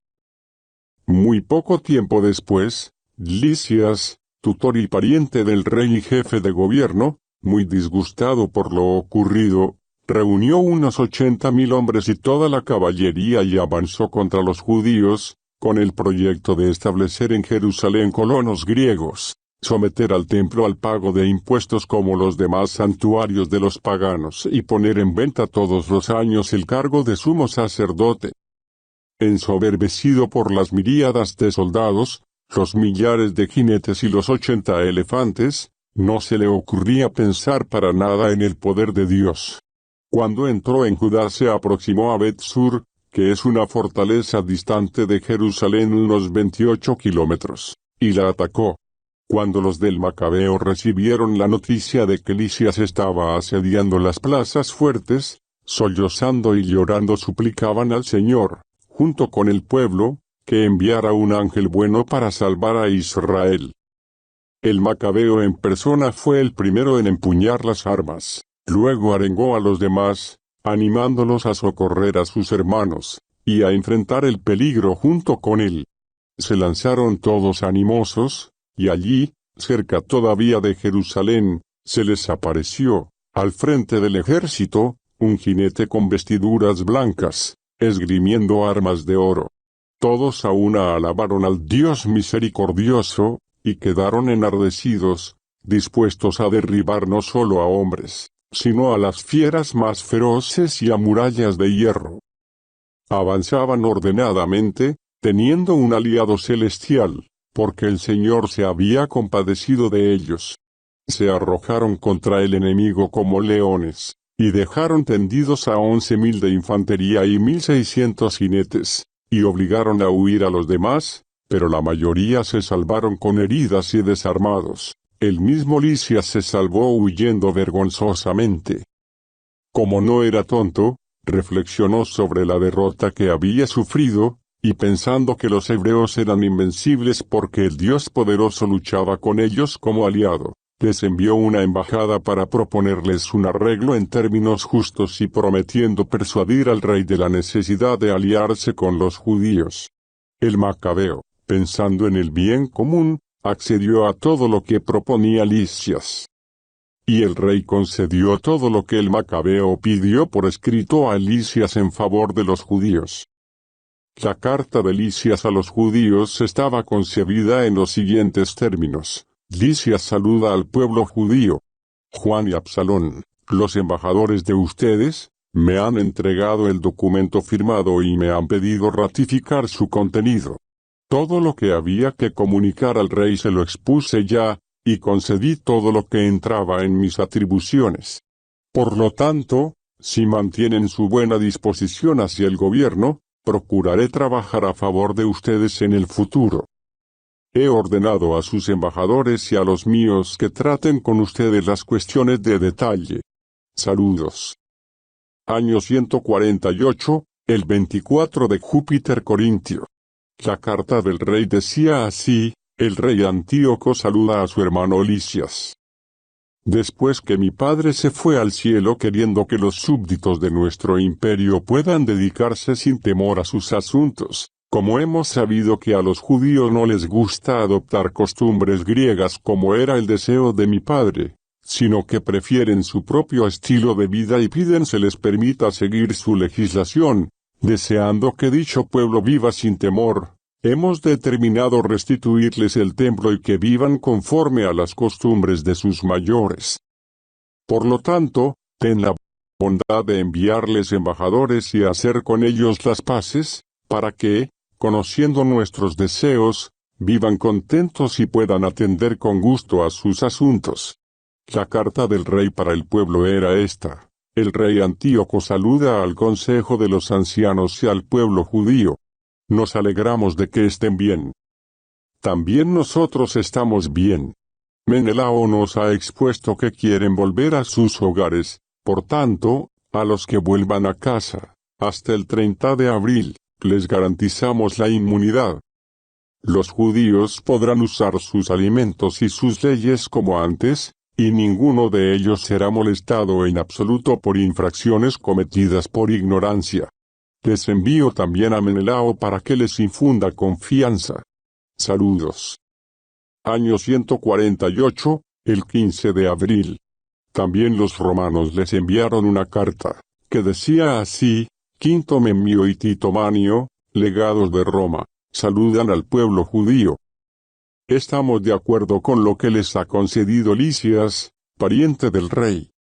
C: Muy poco tiempo después, Lisias, tutor y pariente del rey y jefe de gobierno, muy disgustado por lo ocurrido, reunió unos 80.000 hombres y toda la caballería y avanzó contra los judíos, con el proyecto de establecer en Jerusalén colonos griegos, someter al templo al pago de impuestos como los demás santuarios de los paganos y poner en venta todos los años el cargo de sumo sacerdote. Ensoberbecido por las miríadas de soldados, los millares de jinetes y los 80 elefantes, no se le ocurría pensar para nada en el poder de Dios. Cuando entró en Judá se aproximó a Bet-sur, que es una fortaleza distante de Jerusalén unos 28 kilómetros, y la atacó. Cuando los del Macabeo recibieron la noticia de que Lisias estaba asediando las plazas fuertes, sollozando y llorando suplicaban al Señor, junto con el pueblo, que enviara un ángel bueno para salvar a Israel. El Macabeo en persona fue el primero en empuñar las armas, luego arengó a los demás, animándolos a socorrer a sus hermanos, y a enfrentar el peligro junto con él. Se lanzaron todos animosos, y allí, cerca todavía de Jerusalén, se les apareció, al frente del ejército, un jinete con vestiduras blancas, esgrimiendo armas de oro. Todos a una alabaron al Dios misericordioso, y quedaron enardecidos, dispuestos a derribar no solo a hombres, sino a las fieras más feroces y a murallas de hierro. Avanzaban ordenadamente, teniendo un aliado celestial, porque el Señor se había compadecido de ellos. Se arrojaron contra el enemigo como leones, y dejaron tendidos a 11.000 de infantería y 1.600 jinetes, y obligaron a huir a los demás, pero la mayoría se salvaron con heridas y desarmados. El mismo Lisias se salvó huyendo vergonzosamente. Como no era tonto, reflexionó sobre la derrota que había sufrido, y pensando que los hebreos eran invencibles porque el Dios poderoso luchaba con ellos como aliado, les envió una embajada para proponerles un arreglo en términos justos y prometiendo persuadir al rey de la necesidad de aliarse con los judíos. El Macabeo, pensando en el bien común, accedió a todo lo que proponía Lisias. Y el rey concedió todo lo que el macabeo pidió por escrito a Lisias en favor de los judíos. La carta de Lisias a los judíos estaba concebida en los siguientes términos. Lisias saluda al pueblo judío. Juan y Absalón, los embajadores de ustedes, me han entregado el documento firmado y me han pedido ratificar su contenido. Todo lo que había que comunicar al rey se lo expuse ya, y concedí todo lo que entraba en mis atribuciones. Por lo tanto, si mantienen su buena disposición hacia el gobierno, procuraré trabajar a favor de ustedes en el futuro. He ordenado a sus embajadores y a los míos que traten con ustedes las cuestiones de detalle. Saludos. Año 148, el 24 de Júpiter Corintio. La carta del rey decía así: el rey Antíoco saluda a su hermano Lisias. Después que mi padre se fue al cielo queriendo que los súbditos de nuestro imperio puedan dedicarse sin temor a sus asuntos, como hemos sabido que a los judíos no les gusta adoptar costumbres griegas como era el deseo de mi padre, sino que prefieren su propio estilo de vida y piden se les permita seguir su legislación, deseando que dicho pueblo viva sin temor, hemos determinado restituirles el templo y que vivan conforme a las costumbres de sus mayores. Por lo tanto, ten la bondad de enviarles embajadores y hacer con ellos las paces, para que, conociendo nuestros deseos, vivan contentos y puedan atender con gusto a sus asuntos. La carta del rey para el pueblo era esta: el rey Antíoco saluda al consejo de los ancianos y al pueblo judío. Nos alegramos de que estén bien. También nosotros estamos bien. Menelao nos ha expuesto que quieren volver a sus hogares, por tanto, a los que vuelvan a casa, hasta el 30 de abril, les garantizamos la inmunidad. Los judíos podrán usar sus alimentos y sus leyes como antes, y ninguno de ellos será molestado en absoluto por infracciones cometidas por ignorancia. Les envío también a Menelao para que les infunda confianza. Saludos. Año 148, el 15 de abril. También los romanos les enviaron una carta, que decía así: Quinto Memio y Tito Manio, legados de Roma, saludan al pueblo judío. Estamos de acuerdo con lo que les ha concedido Lisias, pariente del rey.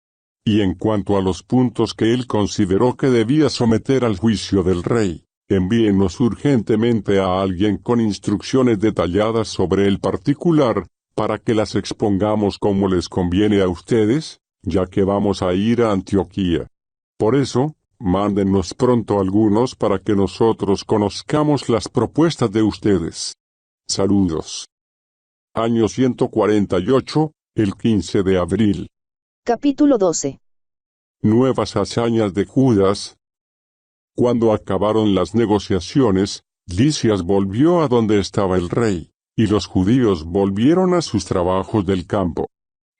C: Y en cuanto a los puntos que él consideró que debía someter al juicio del rey, envíenos urgentemente a alguien con instrucciones detalladas sobre el particular, para que las expongamos como les conviene a ustedes, ya que vamos a ir a Antioquía. Por eso, mándennos pronto algunos para que nosotros conozcamos las propuestas de ustedes. Saludos. Año 148, el 15 de abril.
B: Capítulo 12.
C: Nuevas hazañas de Judas. Cuando acabaron las negociaciones, Lisias volvió a donde estaba el rey, y los judíos volvieron a sus trabajos del campo.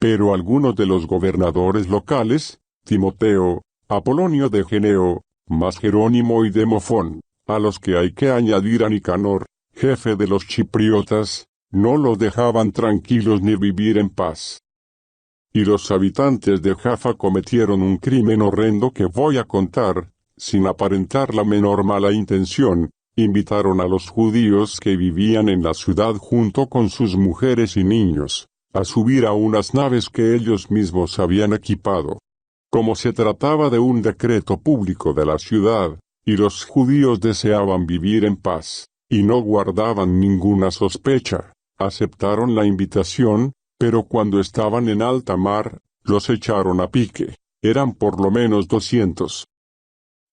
C: Pero algunos de los gobernadores locales, Timoteo, Apolonio de Geneo, más Jerónimo y Demofón, a los que hay que añadir a Nicanor, jefe de los chipriotas, no los dejaban tranquilos ni vivir en paz. Y los habitantes de Jaffa cometieron un crimen horrendo que voy a contar, sin aparentar la menor mala intención. Invitaron a los judíos que vivían en la ciudad junto con sus mujeres y niños, a subir a unas naves que ellos mismos habían equipado. Como se trataba de un decreto público de la ciudad, y los judíos deseaban vivir en paz, y no guardaban ninguna sospecha, aceptaron la invitación, pero cuando estaban en alta mar, los echaron a pique. Eran por lo menos 200.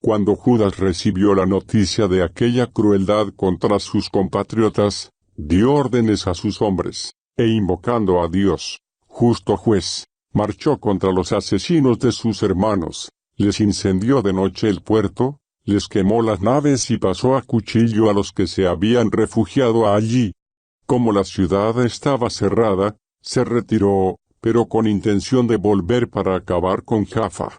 C: Cuando Judas recibió la noticia de aquella crueldad contra sus compatriotas, dio órdenes a sus hombres, e invocando a Dios, justo juez, marchó contra los asesinos de sus hermanos, les incendió de noche el puerto, les quemó las naves y pasó a cuchillo a los que se habían refugiado allí. Como la ciudad estaba cerrada, se retiró, pero con intención de volver para acabar con Jaffa.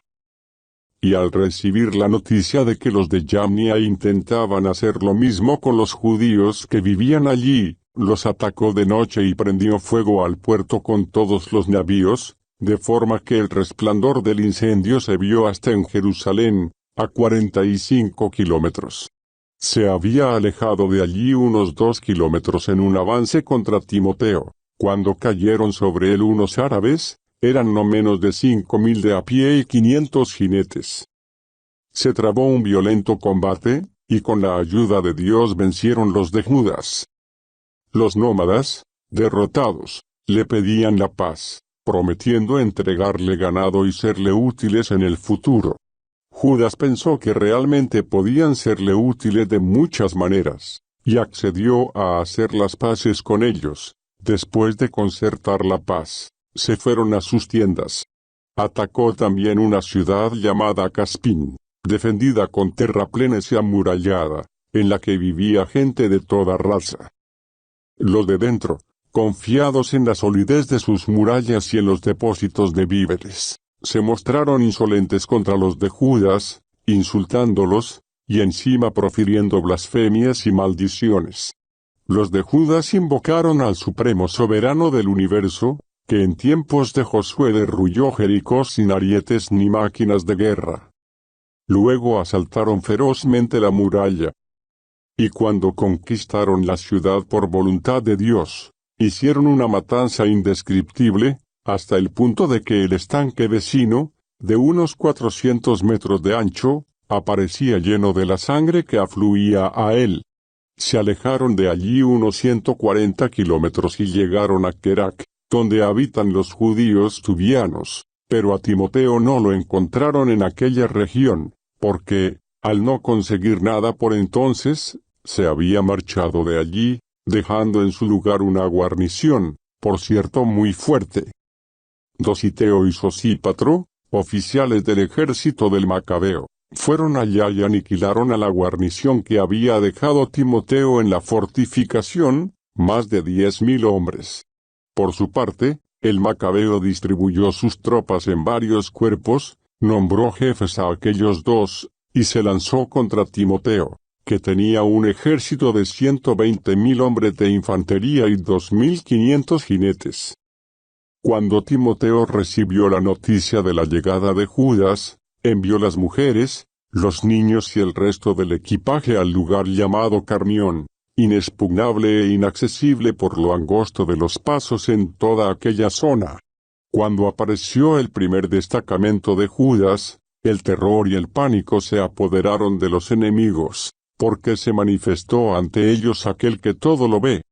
C: Y al recibir la noticia de que los de Yamnia intentaban hacer lo mismo con los judíos que vivían allí, los atacó de noche y prendió fuego al puerto con todos los navíos, de forma que el resplandor del incendio se vio hasta en Jerusalén, a 45 kilómetros. Se había alejado de allí unos 2 kilómetros en un avance contra Timoteo. Cuando cayeron sobre él unos árabes, eran no menos de 5.000 de a pie y 500 jinetes. Se trabó un violento combate, y con la ayuda de Dios vencieron los de Judas. Los nómadas, derrotados, le pedían la paz, prometiendo entregarle ganado y serle útiles en el futuro. Judas pensó que realmente podían serle útiles de muchas maneras, y accedió a hacer las paces con ellos. Después de concertar la paz, se fueron a sus tiendas. Atacó también una ciudad llamada Caspín, defendida con terraplenes y amurallada, en la que vivía gente de toda raza. Los de dentro, confiados en la solidez de sus murallas y en los depósitos de víveres, se mostraron insolentes contra los de Judas, insultándolos, y encima profiriendo blasfemias y maldiciones. Los de Judas invocaron al Supremo Soberano del Universo, que en tiempos de Josué derruyó Jericó sin arietes ni máquinas de guerra. Luego asaltaron ferozmente la muralla. Y cuando conquistaron la ciudad por voluntad de Dios, hicieron una matanza indescriptible, hasta el punto de que el estanque vecino, de unos 400 metros de ancho, aparecía lleno de la sangre que afluía a él. Se alejaron de allí unos 140 kilómetros y llegaron a Kerak, donde habitan los judíos tubianos, pero a Timoteo no lo encontraron en aquella región, porque, al no conseguir nada por entonces, se había marchado de allí, dejando en su lugar una guarnición, por cierto muy fuerte. Dositeo y Sosípatro, oficiales del ejército del Macabeo, fueron allá y aniquilaron a la guarnición que había dejado Timoteo en la fortificación, más de 10.000 hombres. Por su parte, el Macabeo distribuyó sus tropas en varios cuerpos, nombró jefes a aquellos dos, y se lanzó contra Timoteo, que tenía un ejército de 120.000 hombres de infantería y 2.500 jinetes. Cuando Timoteo recibió la noticia de la llegada de Judas, envió las mujeres, los niños y el resto del equipaje al lugar llamado Carmión, inexpugnable e inaccesible por lo angosto de los pasos en toda aquella zona. Cuando apareció el primer destacamento de Judas, el terror y el pánico se apoderaron de los enemigos, porque se manifestó ante ellos aquel que todo lo ve.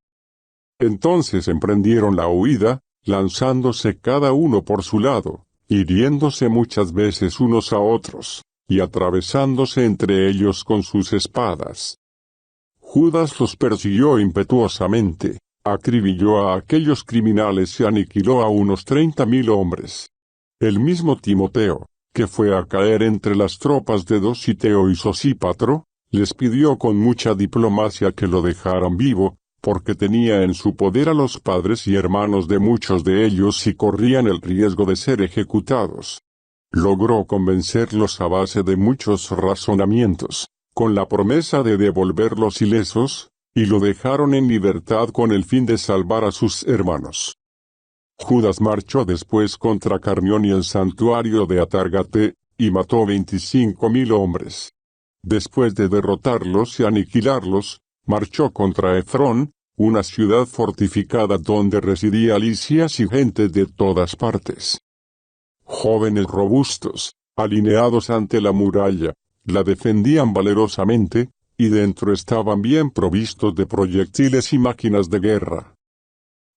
C: Entonces emprendieron la huida, lanzándose cada uno por su lado, hiriéndose muchas veces unos a otros, y atravesándose entre ellos con sus espadas. Judas los persiguió impetuosamente, acribilló a aquellos criminales y aniquiló a unos 30.000 hombres. El mismo Timoteo, que fue a caer entre las tropas de Dositeo y Sosípatro, les pidió con mucha diplomacia que lo dejaran vivo, porque tenía en su poder a los padres y hermanos de muchos de ellos y corrían el riesgo de ser ejecutados. Logró convencerlos a base de muchos razonamientos, con la promesa de devolverlos ilesos, y lo dejaron en libertad con el fin de salvar a sus hermanos. Judas marchó después contra Carmión y el santuario de Atargate, y mató 25.000 hombres. Después de derrotarlos y aniquilarlos, marchó contra Efrón, una ciudad fortificada donde residía Lisias y gente de todas partes. Jóvenes robustos, alineados ante la muralla, la defendían valerosamente, y dentro estaban bien provistos de proyectiles y máquinas de guerra.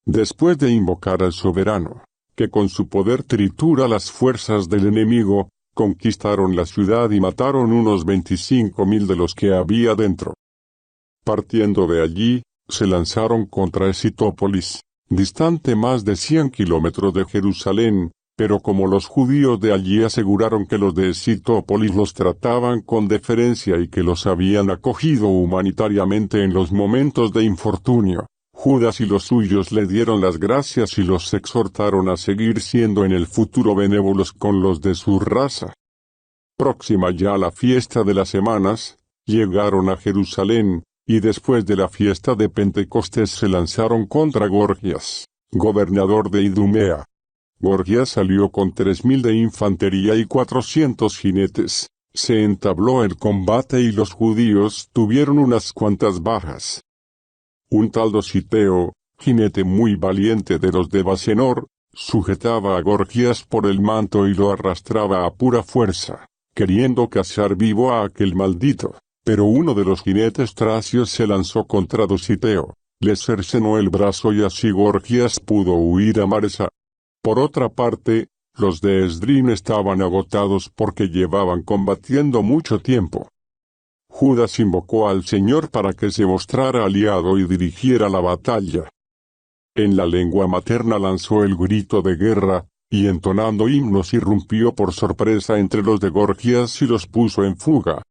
C: Después de invocar al soberano, que con su poder tritura las fuerzas del enemigo, conquistaron la ciudad y mataron unos 25.000 de los que había dentro. Partiendo de allí, se lanzaron contra Escitópolis, distante más de 100 kilómetros de Jerusalén, pero como los judíos de allí aseguraron que los de Escitópolis los trataban con deferencia y que los habían acogido humanitariamente en los momentos de infortunio, Judas y los suyos le dieron las gracias y los exhortaron a seguir siendo en el futuro benévolos con los de su raza. Próxima ya la fiesta de las semanas, llegaron a Jerusalén, y después de la fiesta de Pentecostés se lanzaron contra Gorgias, gobernador de Idumea. Gorgias salió con 3.000 de infantería y 400 jinetes. Se entabló el combate y los judíos tuvieron unas cuantas bajas. Un tal Dositeo, jinete muy valiente de los de Basenor, sujetaba a Gorgias por el manto y lo arrastraba a pura fuerza, queriendo cazar vivo a aquel maldito. Pero uno de los jinetes tracios se lanzó contra Dositeo, le cercenó el brazo y así Gorgias pudo huir a Maresa. Por otra parte, los de Esdrín estaban agotados porque llevaban combatiendo mucho tiempo. Judas invocó al Señor para que se mostrara aliado y dirigiera la batalla. En la lengua materna lanzó el grito de guerra, y entonando himnos irrumpió por sorpresa entre los de Gorgias y los puso en fuga.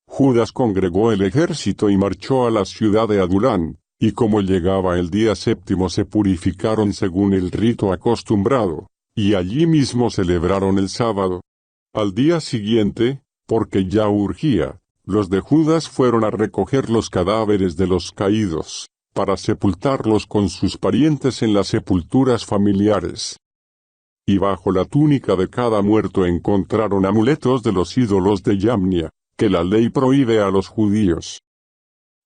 C: Judas congregó el ejército y marchó a la ciudad de Adulán, y como llegaba el día séptimo se purificaron según el rito acostumbrado, y allí mismo celebraron el sábado. Al día siguiente, porque ya urgía, los de Judas fueron a recoger los cadáveres de los caídos, para sepultarlos con sus parientes en las sepulturas familiares. Y bajo la túnica de cada muerto encontraron amuletos de los ídolos de Yamnia, que la ley prohíbe a los judíos.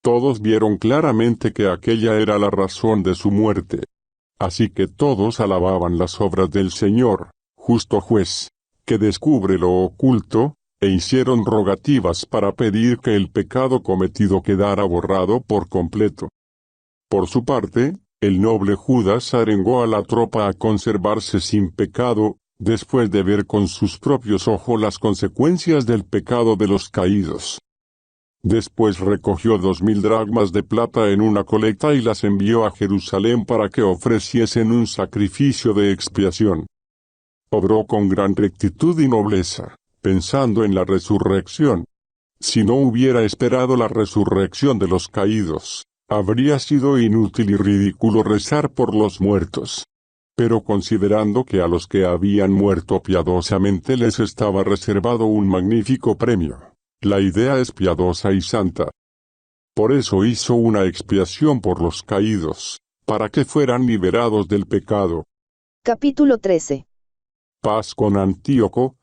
C: Todos vieron claramente que aquella era la razón de su muerte. Así que todos alababan las obras del Señor, justo juez, que descubre lo oculto, e hicieron rogativas para pedir que el pecado cometido quedara borrado por completo. Por su parte, el noble Judas arengó a la tropa a conservarse sin pecado, después de ver con sus propios ojos las consecuencias del pecado de los caídos. Después recogió 2.000 dracmas de plata en una colecta y las envió a Jerusalén para que ofreciesen un sacrificio de expiación. Obró con gran rectitud y nobleza, pensando en la resurrección. Si no hubiera esperado la resurrección de los caídos, habría sido inútil y ridículo rezar por los muertos. Pero considerando que a los que habían muerto piadosamente les estaba reservado un magnífico premio, la idea es piadosa y santa. Por eso hizo una expiación por los caídos, para que fueran liberados del pecado.
B: Capítulo 13.
C: Paz con Antíoco.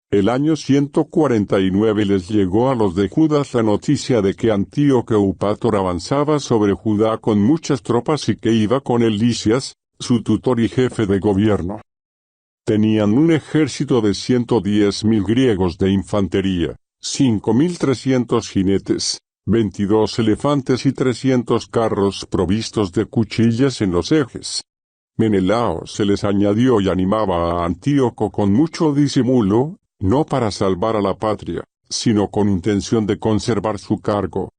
C: El año 149 les llegó a los de Judas la noticia de que Antíoco Eupator avanzaba sobre Judá con muchas tropas y que iba con él Lisias, su tutor y jefe de gobierno. Tenían un ejército de 110.000 griegos de infantería, 5.300 jinetes, 22 elefantes y 300 carros provistos de cuchillas en los ejes. Menelao se les añadió y animaba a Antíoco con mucho disimulo, no para salvar a la patria, sino con intención de conservar su cargo.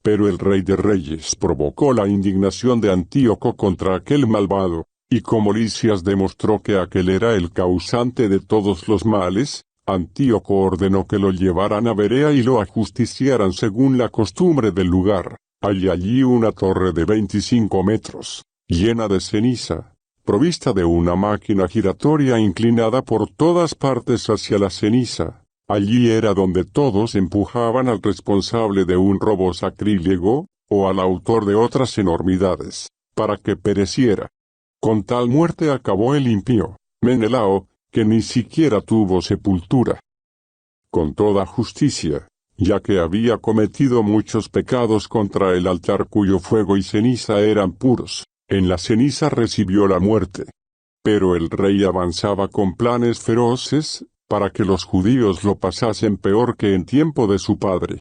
C: Pero el rey de reyes provocó la indignación de Antíoco contra aquel malvado, y como Lisias demostró que aquel era el causante de todos los males, Antíoco ordenó que lo llevaran a Berea y lo ajusticiaran según la costumbre del lugar. Hay allí una torre de 25 metros, llena de ceniza, provista de una máquina giratoria inclinada por todas partes hacia la ceniza. Allí era donde todos empujaban al responsable de un robo sacrílego, o al autor de otras enormidades, para que pereciera. Con tal muerte acabó el impío, Menelao, que ni siquiera tuvo sepultura. Con toda justicia, ya que había cometido muchos pecados contra el altar cuyo fuego y ceniza eran puros, en la ceniza recibió la muerte. Pero el rey avanzaba con planes feroces, para que los judíos lo pasasen peor que en tiempo de su padre.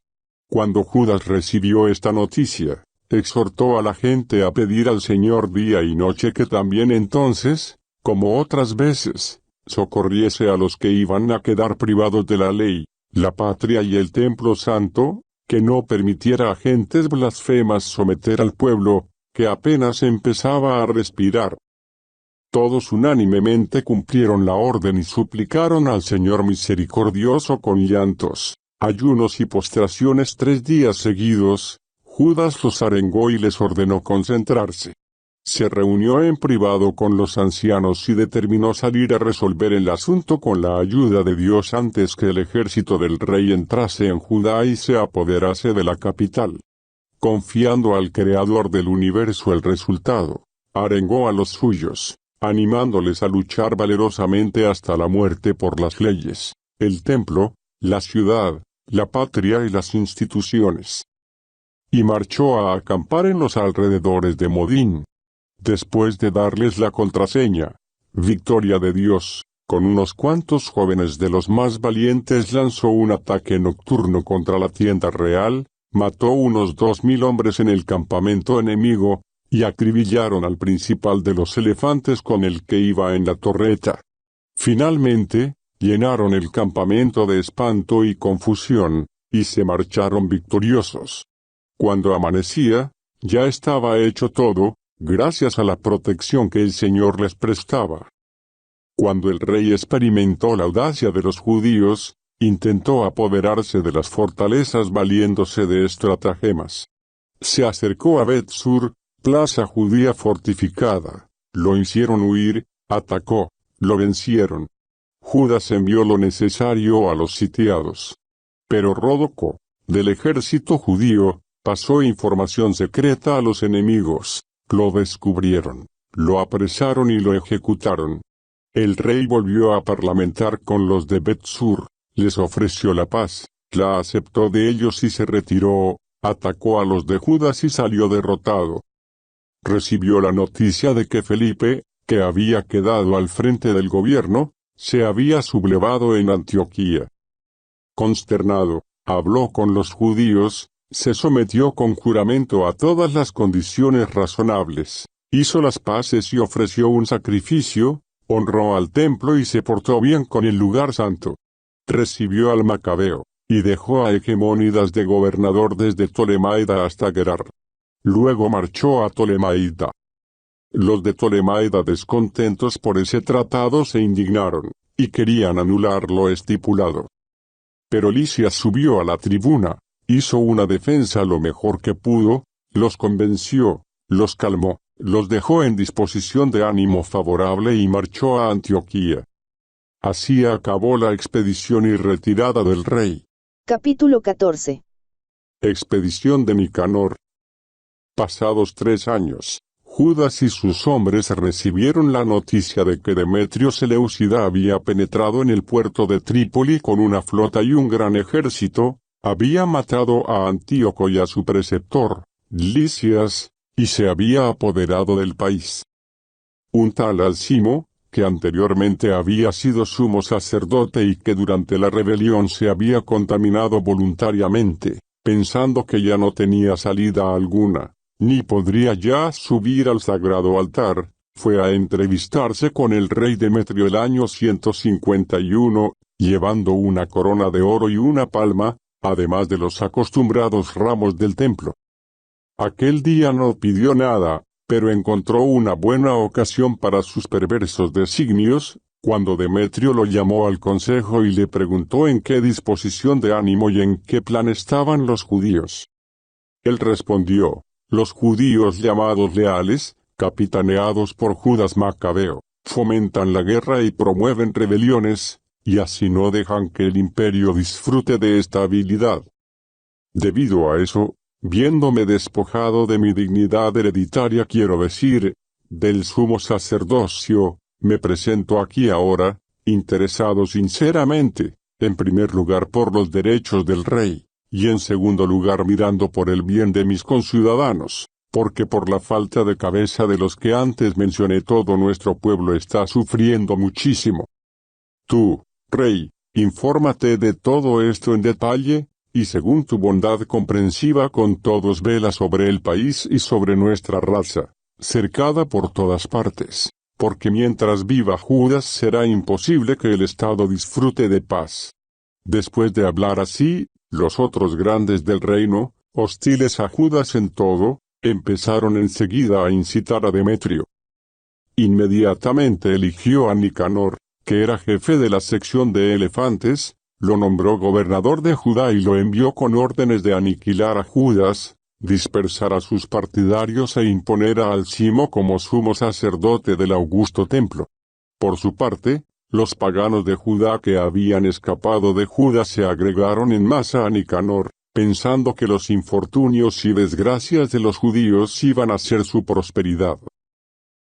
C: Cuando Judas recibió esta noticia, exhortó a la gente a pedir al Señor día y noche que también entonces, como otras veces, socorriese a los que iban a quedar privados de la ley, la patria y el templo santo, que no permitiera a gentes blasfemas someter al pueblo, que apenas empezaba a respirar. Todos unánimemente cumplieron la orden y suplicaron al Señor misericordioso con llantos, ayunos y postraciones 3 días seguidos. Judas los arengó y les ordenó concentrarse. Se reunió en privado con los ancianos y determinó salir a resolver el asunto con la ayuda de Dios antes que el ejército del rey entrase en Judá y se apoderase de la capital. Confiando al Creador del universo el resultado, arengó a los suyos, animándoles a luchar valerosamente hasta la muerte por las leyes, el templo, la ciudad, la patria y las instituciones. Y marchó a acampar en los alrededores de Modín. Después de darles la contraseña, victoria de Dios, con unos cuantos jóvenes de los más valientes lanzó un ataque nocturno contra la tienda real, mató unos 2000 hombres en el campamento enemigo, y acribillaron al principal de los elefantes con el que iba en la torreta. Finalmente, llenaron el campamento de espanto y confusión, y se marcharon victoriosos. Cuando amanecía, ya estaba hecho todo, gracias a la protección que el Señor les prestaba. Cuando el rey experimentó la audacia de los judíos, intentó apoderarse de las fortalezas valiéndose de estratagemas. Se acercó a Bet-Sur, plaza judía fortificada, lo hicieron huir, atacó, lo vencieron. Judas envió lo necesario a los sitiados. Pero Ródoco, del ejército judío, pasó información secreta a los enemigos, lo descubrieron, lo apresaron y lo ejecutaron. El rey volvió a parlamentar con los de Bet-Sur, les ofreció la paz, la aceptó de ellos y se retiró, atacó a los de Judas y salió derrotado. Recibió la noticia de que Felipe, que había quedado al frente del gobierno, se había sublevado en Antioquía. Consternado, habló con los judíos, se sometió con juramento a todas las condiciones razonables, hizo las paces y ofreció un sacrificio, honró al templo y se portó bien con el lugar santo. Recibió al Macabeo, y dejó a Hegemónidas de gobernador desde Tolemaida hasta Gerar. Luego marchó a Tolemaida. Los de Tolemaida, descontentos por ese tratado, se indignaron, y querían anular lo estipulado. Pero Lisias subió a la tribuna, hizo una defensa lo mejor que pudo, los convenció, los calmó, los dejó en disposición de ánimo favorable y marchó a Antioquía. Así acabó la expedición y retirada del rey.
B: Capítulo 14.
C: Expedición de Nicanor. Pasados 3 años, Judas y sus hombres recibieron la noticia de que Demetrio Seleucida había penetrado en el puerto de Trípoli con una flota y un gran ejército, había matado a Antíoco y a su preceptor, Lisias, y se había apoderado del país. Un tal Alcimo, que anteriormente había sido sumo sacerdote y que durante la rebelión se había contaminado voluntariamente, pensando que ya no tenía salida alguna, ni podría ya subir al sagrado altar, fue a entrevistarse con el rey Demetrio el año 151, llevando una corona de oro y una palma, además de los acostumbrados ramos del templo. Aquel día no pidió nada, pero encontró una buena ocasión para sus perversos designios, cuando Demetrio lo llamó al consejo y le preguntó en qué disposición de ánimo y en qué plan estaban los judíos. Él respondió: los judíos llamados leales, capitaneados por Judas Macabeo, fomentan la guerra y promueven rebeliones, y así no dejan que el imperio disfrute de estabilidad. Debido a eso, viéndome despojado de mi dignidad hereditaria, quiero decir, del sumo sacerdocio, me presento aquí ahora, interesado sinceramente, en primer lugar por los derechos del rey, y en segundo lugar mirando por el bien de mis conciudadanos, porque por la falta de cabeza de los que antes mencioné todo nuestro pueblo está sufriendo muchísimo. Tú, rey, infórmate de todo esto en detalle, y según tu bondad comprensiva con todos vela sobre el país y sobre nuestra raza, cercada por todas partes, porque mientras viva Judas será imposible que el Estado disfrute de paz. Después de hablar así, los otros grandes del reino, hostiles a Judas en todo, empezaron enseguida a incitar a Demetrio. Inmediatamente eligió a Nicanor, que era jefe de la sección de elefantes, lo nombró gobernador de Judá y lo envió con órdenes de aniquilar a Judas, dispersar a sus partidarios e imponer a Alcimo como sumo sacerdote del augusto templo. Por su parte, los paganos de Judá que habían escapado de Judas se agregaron en masa a Nicanor, pensando que los infortunios y desgracias de los judíos iban a ser su prosperidad.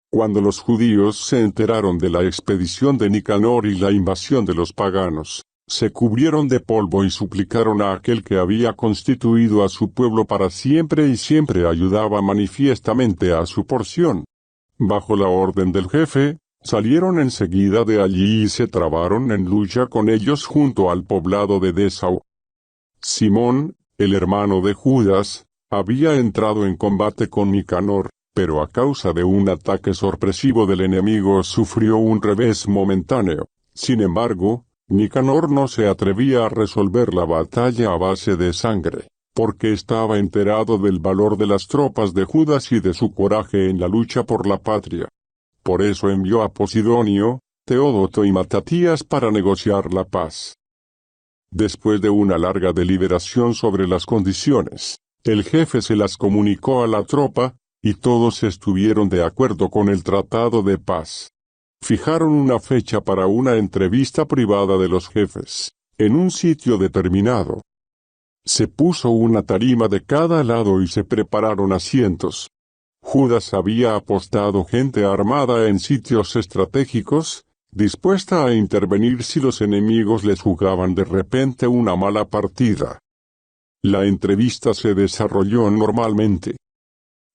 C: Cuando los judíos se enteraron de la expedición de Nicanor y la invasión de los paganos, se cubrieron de polvo y suplicaron a aquel que había constituido a su pueblo para siempre y siempre ayudaba manifiestamente a su porción. Bajo la orden del jefe, salieron enseguida de allí y se trabaron en lucha con ellos junto al poblado de Dessau. Simón, el hermano de Judas, había entrado en combate con Nicanor, pero a causa de un ataque sorpresivo del enemigo sufrió un revés momentáneo. Sin embargo, Nicanor no se atrevía a resolver la batalla a base de sangre, porque estaba enterado del valor de las tropas de Judas y de su coraje en la lucha por la patria. Por eso envió a Posidonio, Teódoto y Matatías para negociar la paz. Después de una larga deliberación sobre las condiciones, el jefe se las comunicó a la tropa, y todos estuvieron de acuerdo con el tratado de paz. Fijaron una fecha para una entrevista privada de los jefes, en un sitio determinado. Se puso una tarima de cada lado y se prepararon asientos. Judas había apostado gente armada en sitios estratégicos, dispuesta a intervenir si los enemigos les jugaban de repente una mala partida. La entrevista se desarrolló normalmente.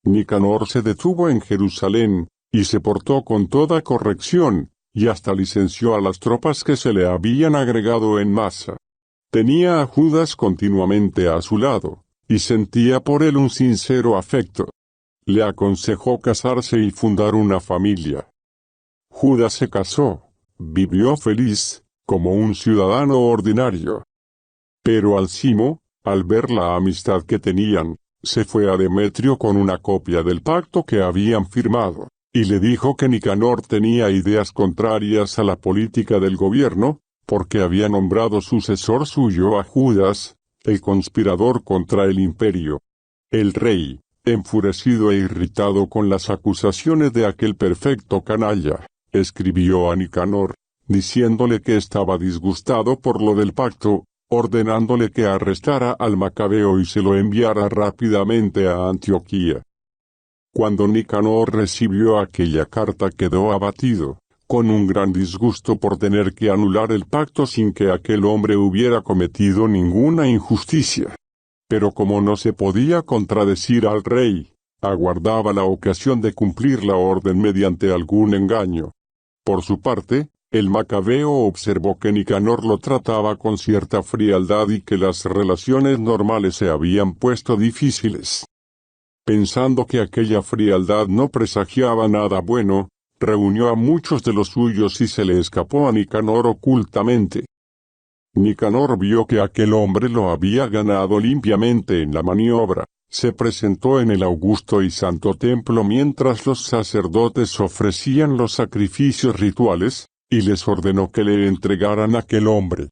C: Nicanor se detuvo en Jerusalén, y se portó con toda corrección, y hasta licenció a las tropas que se le habían agregado en masa. Tenía a Judas continuamente a su lado, y sentía por él un sincero afecto. Le aconsejó casarse y fundar una familia. Judas se casó, vivió feliz, como un ciudadano ordinario. Pero Alcimo, al ver la amistad que tenían, se fue a Demetrio con una copia del pacto que habían firmado, y le dijo que Nicanor tenía ideas contrarias a la política del gobierno, porque había nombrado sucesor suyo a Judas, el conspirador contra el imperio. El rey, enfurecido e irritado con las acusaciones de aquel perfecto canalla, escribió a Nicanor, diciéndole que estaba disgustado por lo del pacto, ordenándole que arrestara al Macabeo y se lo enviara rápidamente a Antioquía. Cuando Nicanor recibió aquella carta quedó abatido, con un gran disgusto por tener que anular el pacto sin que aquel hombre hubiera cometido ninguna injusticia. Pero como no se podía contradecir al rey, aguardaba la ocasión de cumplir la orden mediante algún engaño. Por su parte, el Macabeo observó que Nicanor lo trataba con cierta frialdad y que las relaciones normales se habían puesto difíciles. Pensando que aquella frialdad no presagiaba nada bueno, reunió a muchos de los suyos y se le escapó a Nicanor ocultamente. Nicanor vio que aquel hombre lo había ganado limpiamente en la maniobra, se presentó en el augusto y santo templo mientras los sacerdotes ofrecían los sacrificios rituales, y les ordenó que le entregaran a aquel hombre.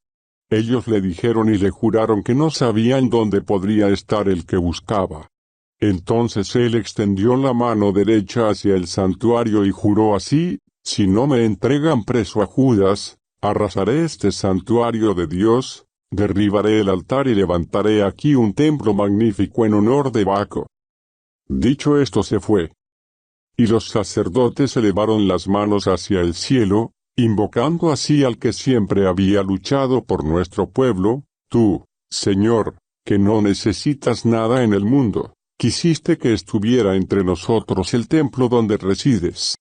C: Ellos le dijeron y le juraron que no sabían dónde podría estar el que buscaba. Entonces él extendió la mano derecha hacia el santuario y juró así: si no me entregan preso a Judas, arrasaré este santuario de Dios, derribaré el altar y levantaré aquí un templo magnífico en honor de Baco. Dicho esto se fue. Y los sacerdotes elevaron las manos hacia el cielo, invocando así al que siempre había luchado por nuestro pueblo: tú, Señor, que no necesitas nada en el mundo, quisiste que estuviera entre nosotros el templo donde resides.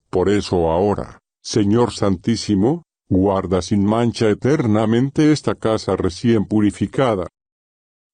C: Por eso ahora, Señor Santísimo, guarda sin mancha eternamente esta casa recién purificada.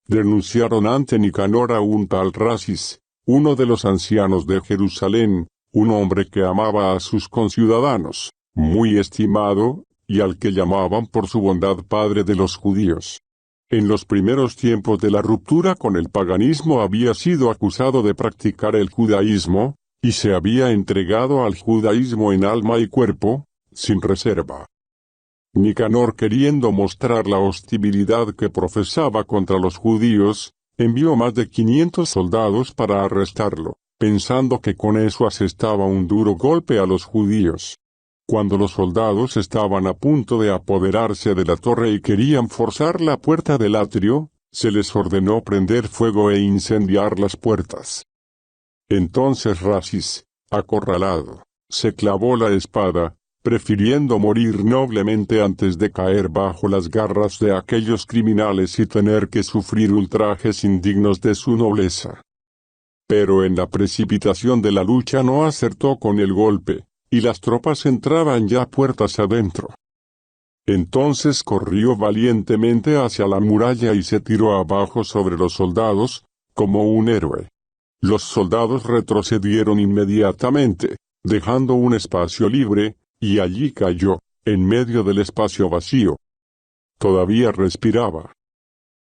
C: Denunciaron ante Nicanor a un tal Rasis, uno de los ancianos de Jerusalén, un hombre que amaba a sus conciudadanos, muy estimado, y al que llamaban por su bondad padre de los judíos. En los primeros tiempos de la ruptura con el paganismo había sido acusado de practicar el judaísmo, y se había entregado al judaísmo en alma y cuerpo, sin reserva. Nicanor, queriendo mostrar la hostilidad que profesaba contra los judíos, envió más de 500 soldados para arrestarlo, pensando que con eso asestaba un duro golpe a los judíos. Cuando los soldados estaban a punto de apoderarse de la torre y querían forzar la puerta del atrio, se les ordenó prender fuego e incendiar las puertas. Entonces Rasis, acorralado, se clavó la espada, prefiriendo morir noblemente antes de caer bajo las garras de aquellos criminales y tener que sufrir ultrajes indignos de su nobleza. Pero en la precipitación de la lucha no acertó con el golpe, y las tropas entraban ya puertas adentro. Entonces corrió valientemente hacia la muralla y se tiró abajo sobre los soldados, como un héroe. Los soldados retrocedieron inmediatamente, dejando un espacio libre, y allí cayó, en medio del espacio vacío. Todavía respiraba.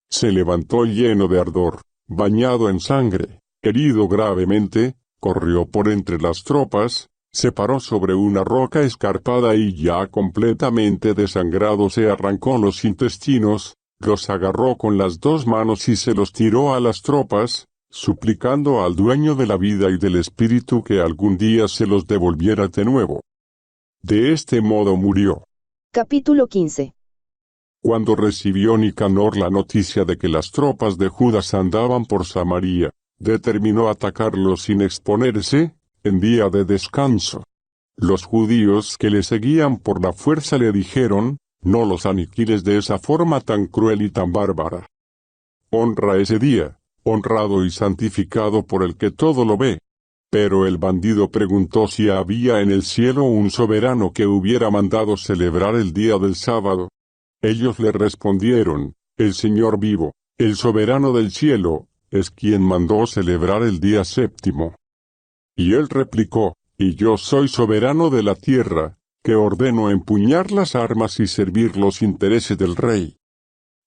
C: Se levantó lleno de ardor, bañado en sangre, herido gravemente, corrió por entre las tropas, se paró sobre una roca escarpada y ya completamente desangrado se arrancó los intestinos, los agarró con las dos manos y se los tiró a las tropas, suplicando al dueño de la vida y del espíritu que algún día se los devolviera de nuevo. De este modo murió.
B: Capítulo 15.
C: Cuando recibió Nicanor la noticia de que las tropas de Judas andaban por Samaria, determinó atacarlos sin exponerse, en día de descanso. Los judíos que le seguían por la fuerza le dijeron, no los aniquiles de esa forma tan cruel y tan bárbara. Honra ese día, honrado y santificado por el que todo lo ve. Pero el bandido preguntó si había en el cielo un soberano que hubiera mandado celebrar el día del sábado. Ellos le respondieron, el Señor vivo, el soberano del cielo, es quien mandó celebrar el día séptimo. Y él replicó, y yo soy soberano de la tierra, que ordeno empuñar las armas y servir los intereses del rey.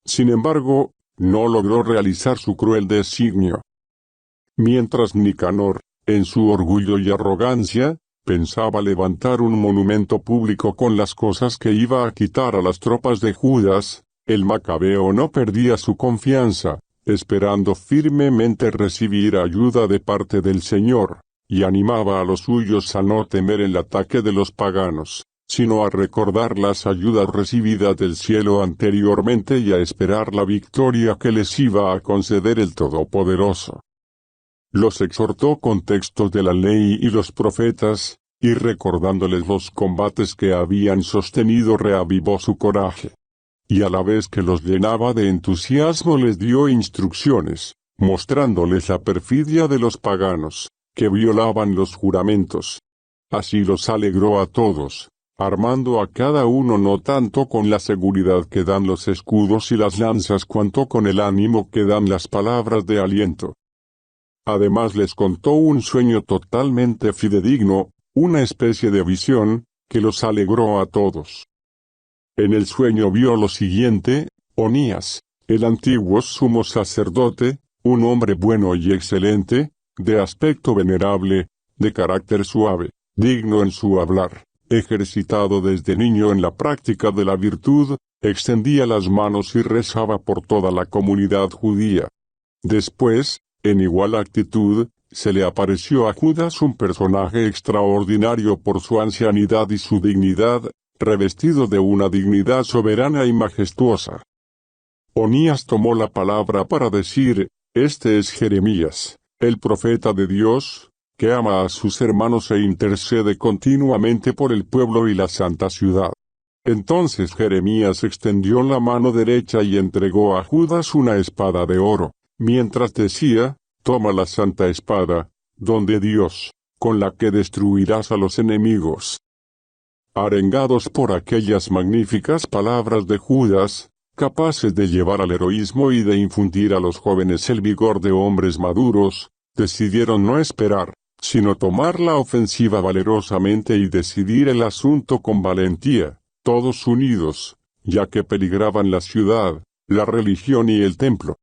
C: Sin embargo, no logró realizar su cruel designio. Mientras Nicanor, en su orgullo y arrogancia, pensaba levantar un monumento público con las cosas que iba a quitar a las tropas de Judas, el macabeo no perdía su confianza, esperando firmemente recibir ayuda de parte del Señor, y animaba a los suyos a no temer el ataque de los paganos, sino a recordar las ayudas recibidas del cielo anteriormente y a esperar la victoria que les iba a conceder el Todopoderoso. Los exhortó con textos de la ley y los profetas, y recordándoles los combates que habían sostenido reavivó su coraje. Y a la vez que los llenaba de entusiasmo les dio instrucciones, mostrándoles la perfidia de los paganos, que violaban los juramentos. Así los alegró a todos, armando a cada uno no tanto con la seguridad que dan los escudos y las lanzas cuanto con el ánimo que dan las palabras de aliento. Además les contó un sueño totalmente fidedigno, una especie de visión, que los alegró a todos. En el sueño vio lo siguiente: Onías, el antiguo sumo sacerdote, un hombre bueno y excelente, de aspecto venerable, de carácter suave, digno en su hablar, ejercitado desde niño en la práctica de la virtud, extendía las manos y rezaba por toda la comunidad judía. Después, en igual actitud, se le apareció a Judas un personaje extraordinario por su ancianidad y su dignidad, revestido de una dignidad soberana y majestuosa. Onías tomó la palabra para decir, este es Jeremías, el profeta de Dios, que ama a sus hermanos e intercede continuamente por el pueblo y la santa ciudad. Entonces Jeremías extendió la mano derecha y entregó a Judas una espada de oro, mientras decía, toma la santa espada, don de Dios, con la que destruirás a los enemigos. Arengados por aquellas magníficas palabras de Judas, capaces de llevar al heroísmo y de infundir a los jóvenes el vigor de hombres maduros, decidieron no esperar, sino tomar la ofensiva valerosamente y decidir el asunto con valentía, todos unidos, ya que peligraban la ciudad, la religión y el templo.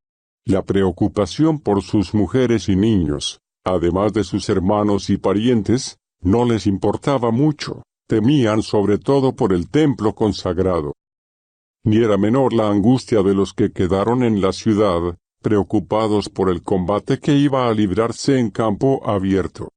C: La preocupación por sus mujeres y niños, además de sus hermanos y parientes, no les importaba mucho, temían sobre todo por el templo consagrado. Ni era menor la angustia de los que quedaron en la ciudad, preocupados por el combate que iba a librarse en campo abierto.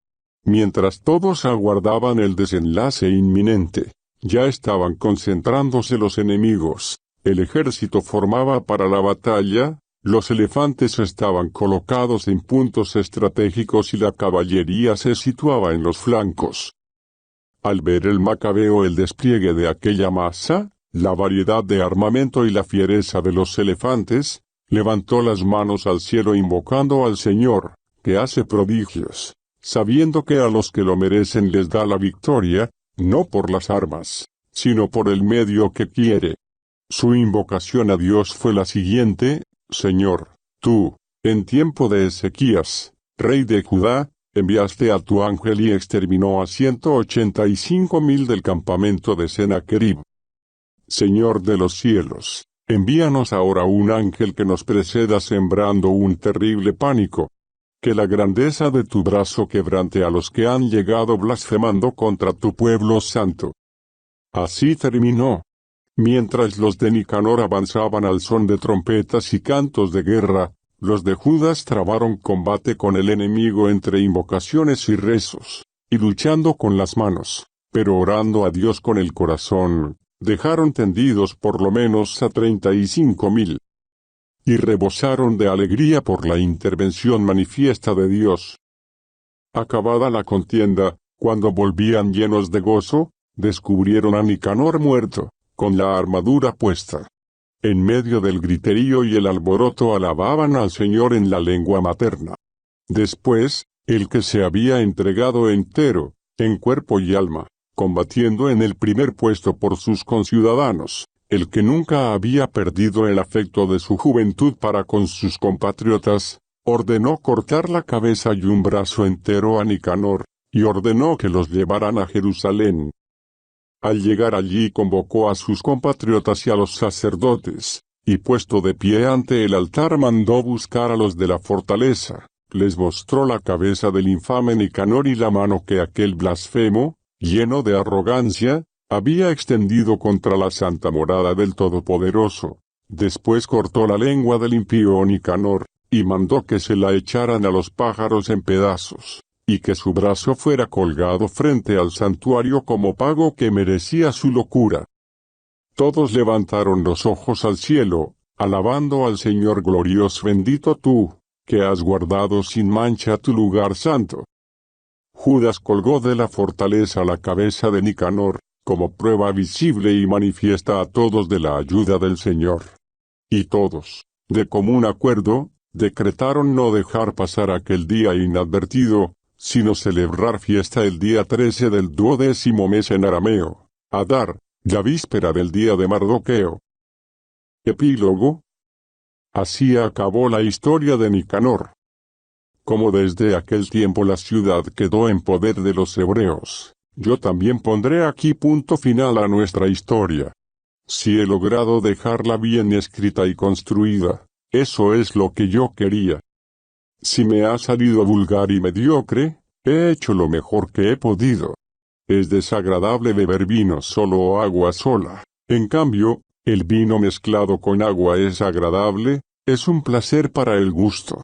C: Mientras todos aguardaban el desenlace inminente, ya estaban concentrándose los enemigos, el ejército formaba para la batalla, los elefantes estaban colocados en puntos estratégicos y la caballería se situaba en los flancos. Al ver el macabeo el despliegue de aquella masa, la variedad de armamento y la fiereza de los elefantes, levantó las manos al cielo invocando al Señor, que hace prodigios, sabiendo que a los que lo merecen les da la victoria, no por las armas, sino por el medio que quiere. Su invocación a Dios fue la siguiente: Señor, tú, en tiempo de Ezequías, rey de Judá, enviaste a tu ángel y exterminó a 185,000 del campamento de Sennacherib. Señor de los cielos, envíanos ahora un ángel que nos preceda sembrando un terrible pánico. Que la grandeza de tu brazo quebrante a los que han llegado blasfemando contra tu pueblo santo. Así terminó. Mientras los de Nicanor avanzaban al son de trompetas y cantos de guerra, los de Judas trabaron combate con el enemigo entre invocaciones y rezos, y luchando con las manos, pero orando a Dios con el corazón, dejaron tendidos por lo menos a 35,000. Y rebosaron de alegría por la intervención manifiesta de Dios. Acabada la contienda, cuando volvían llenos de gozo, descubrieron a Nicanor muerto, con la armadura puesta. En medio del griterío y el alboroto alababan al Señor en la lengua materna. Después, el que se había entregado entero, en cuerpo y alma, combatiendo en el primer puesto por sus conciudadanos, el que nunca había perdido el afecto de su juventud para con sus compatriotas, ordenó cortar la cabeza y un brazo entero a Nicanor, y ordenó que los llevaran a Jerusalén. Al llegar allí convocó a sus compatriotas y a los sacerdotes, y puesto de pie ante el altar mandó buscar a los de la fortaleza, les mostró la cabeza del infame Nicanor y la mano que aquel blasfemo, lleno de arrogancia, había extendido contra la santa morada del Todopoderoso. Después cortó la lengua del impío Nicanor, y mandó que se la echaran a los pájaros en pedazos, y que su brazo fuera colgado frente al santuario como pago que merecía su locura. Todos levantaron los ojos al cielo, alabando al Señor glorioso: bendito tú, que has guardado sin mancha tu lugar santo. Judas colgó de la fortaleza la cabeza de Nicanor, como prueba visible y manifiesta a todos de la ayuda del Señor. Y todos, de común acuerdo, decretaron no dejar pasar aquel día inadvertido, sino celebrar fiesta el día 13 del 12º mes en arameo, Adar, la víspera del día de Mardoqueo. Epílogo. Así acabó la historia de Nicanor. Como desde aquel tiempo la ciudad quedó en poder de los hebreos, yo también pondré aquí punto final a nuestra historia. Si he logrado dejarla bien escrita y construida, eso es lo que yo quería. Si me ha salido vulgar y mediocre, he hecho lo mejor que he podido. Es desagradable beber vino solo o agua sola. En cambio, el vino mezclado con agua es agradable, es un placer para el gusto.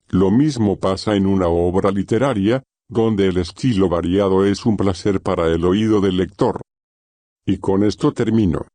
C: Lo mismo pasa en una obra literaria, donde el estilo variado es un placer para el oído del lector. Y con esto termino.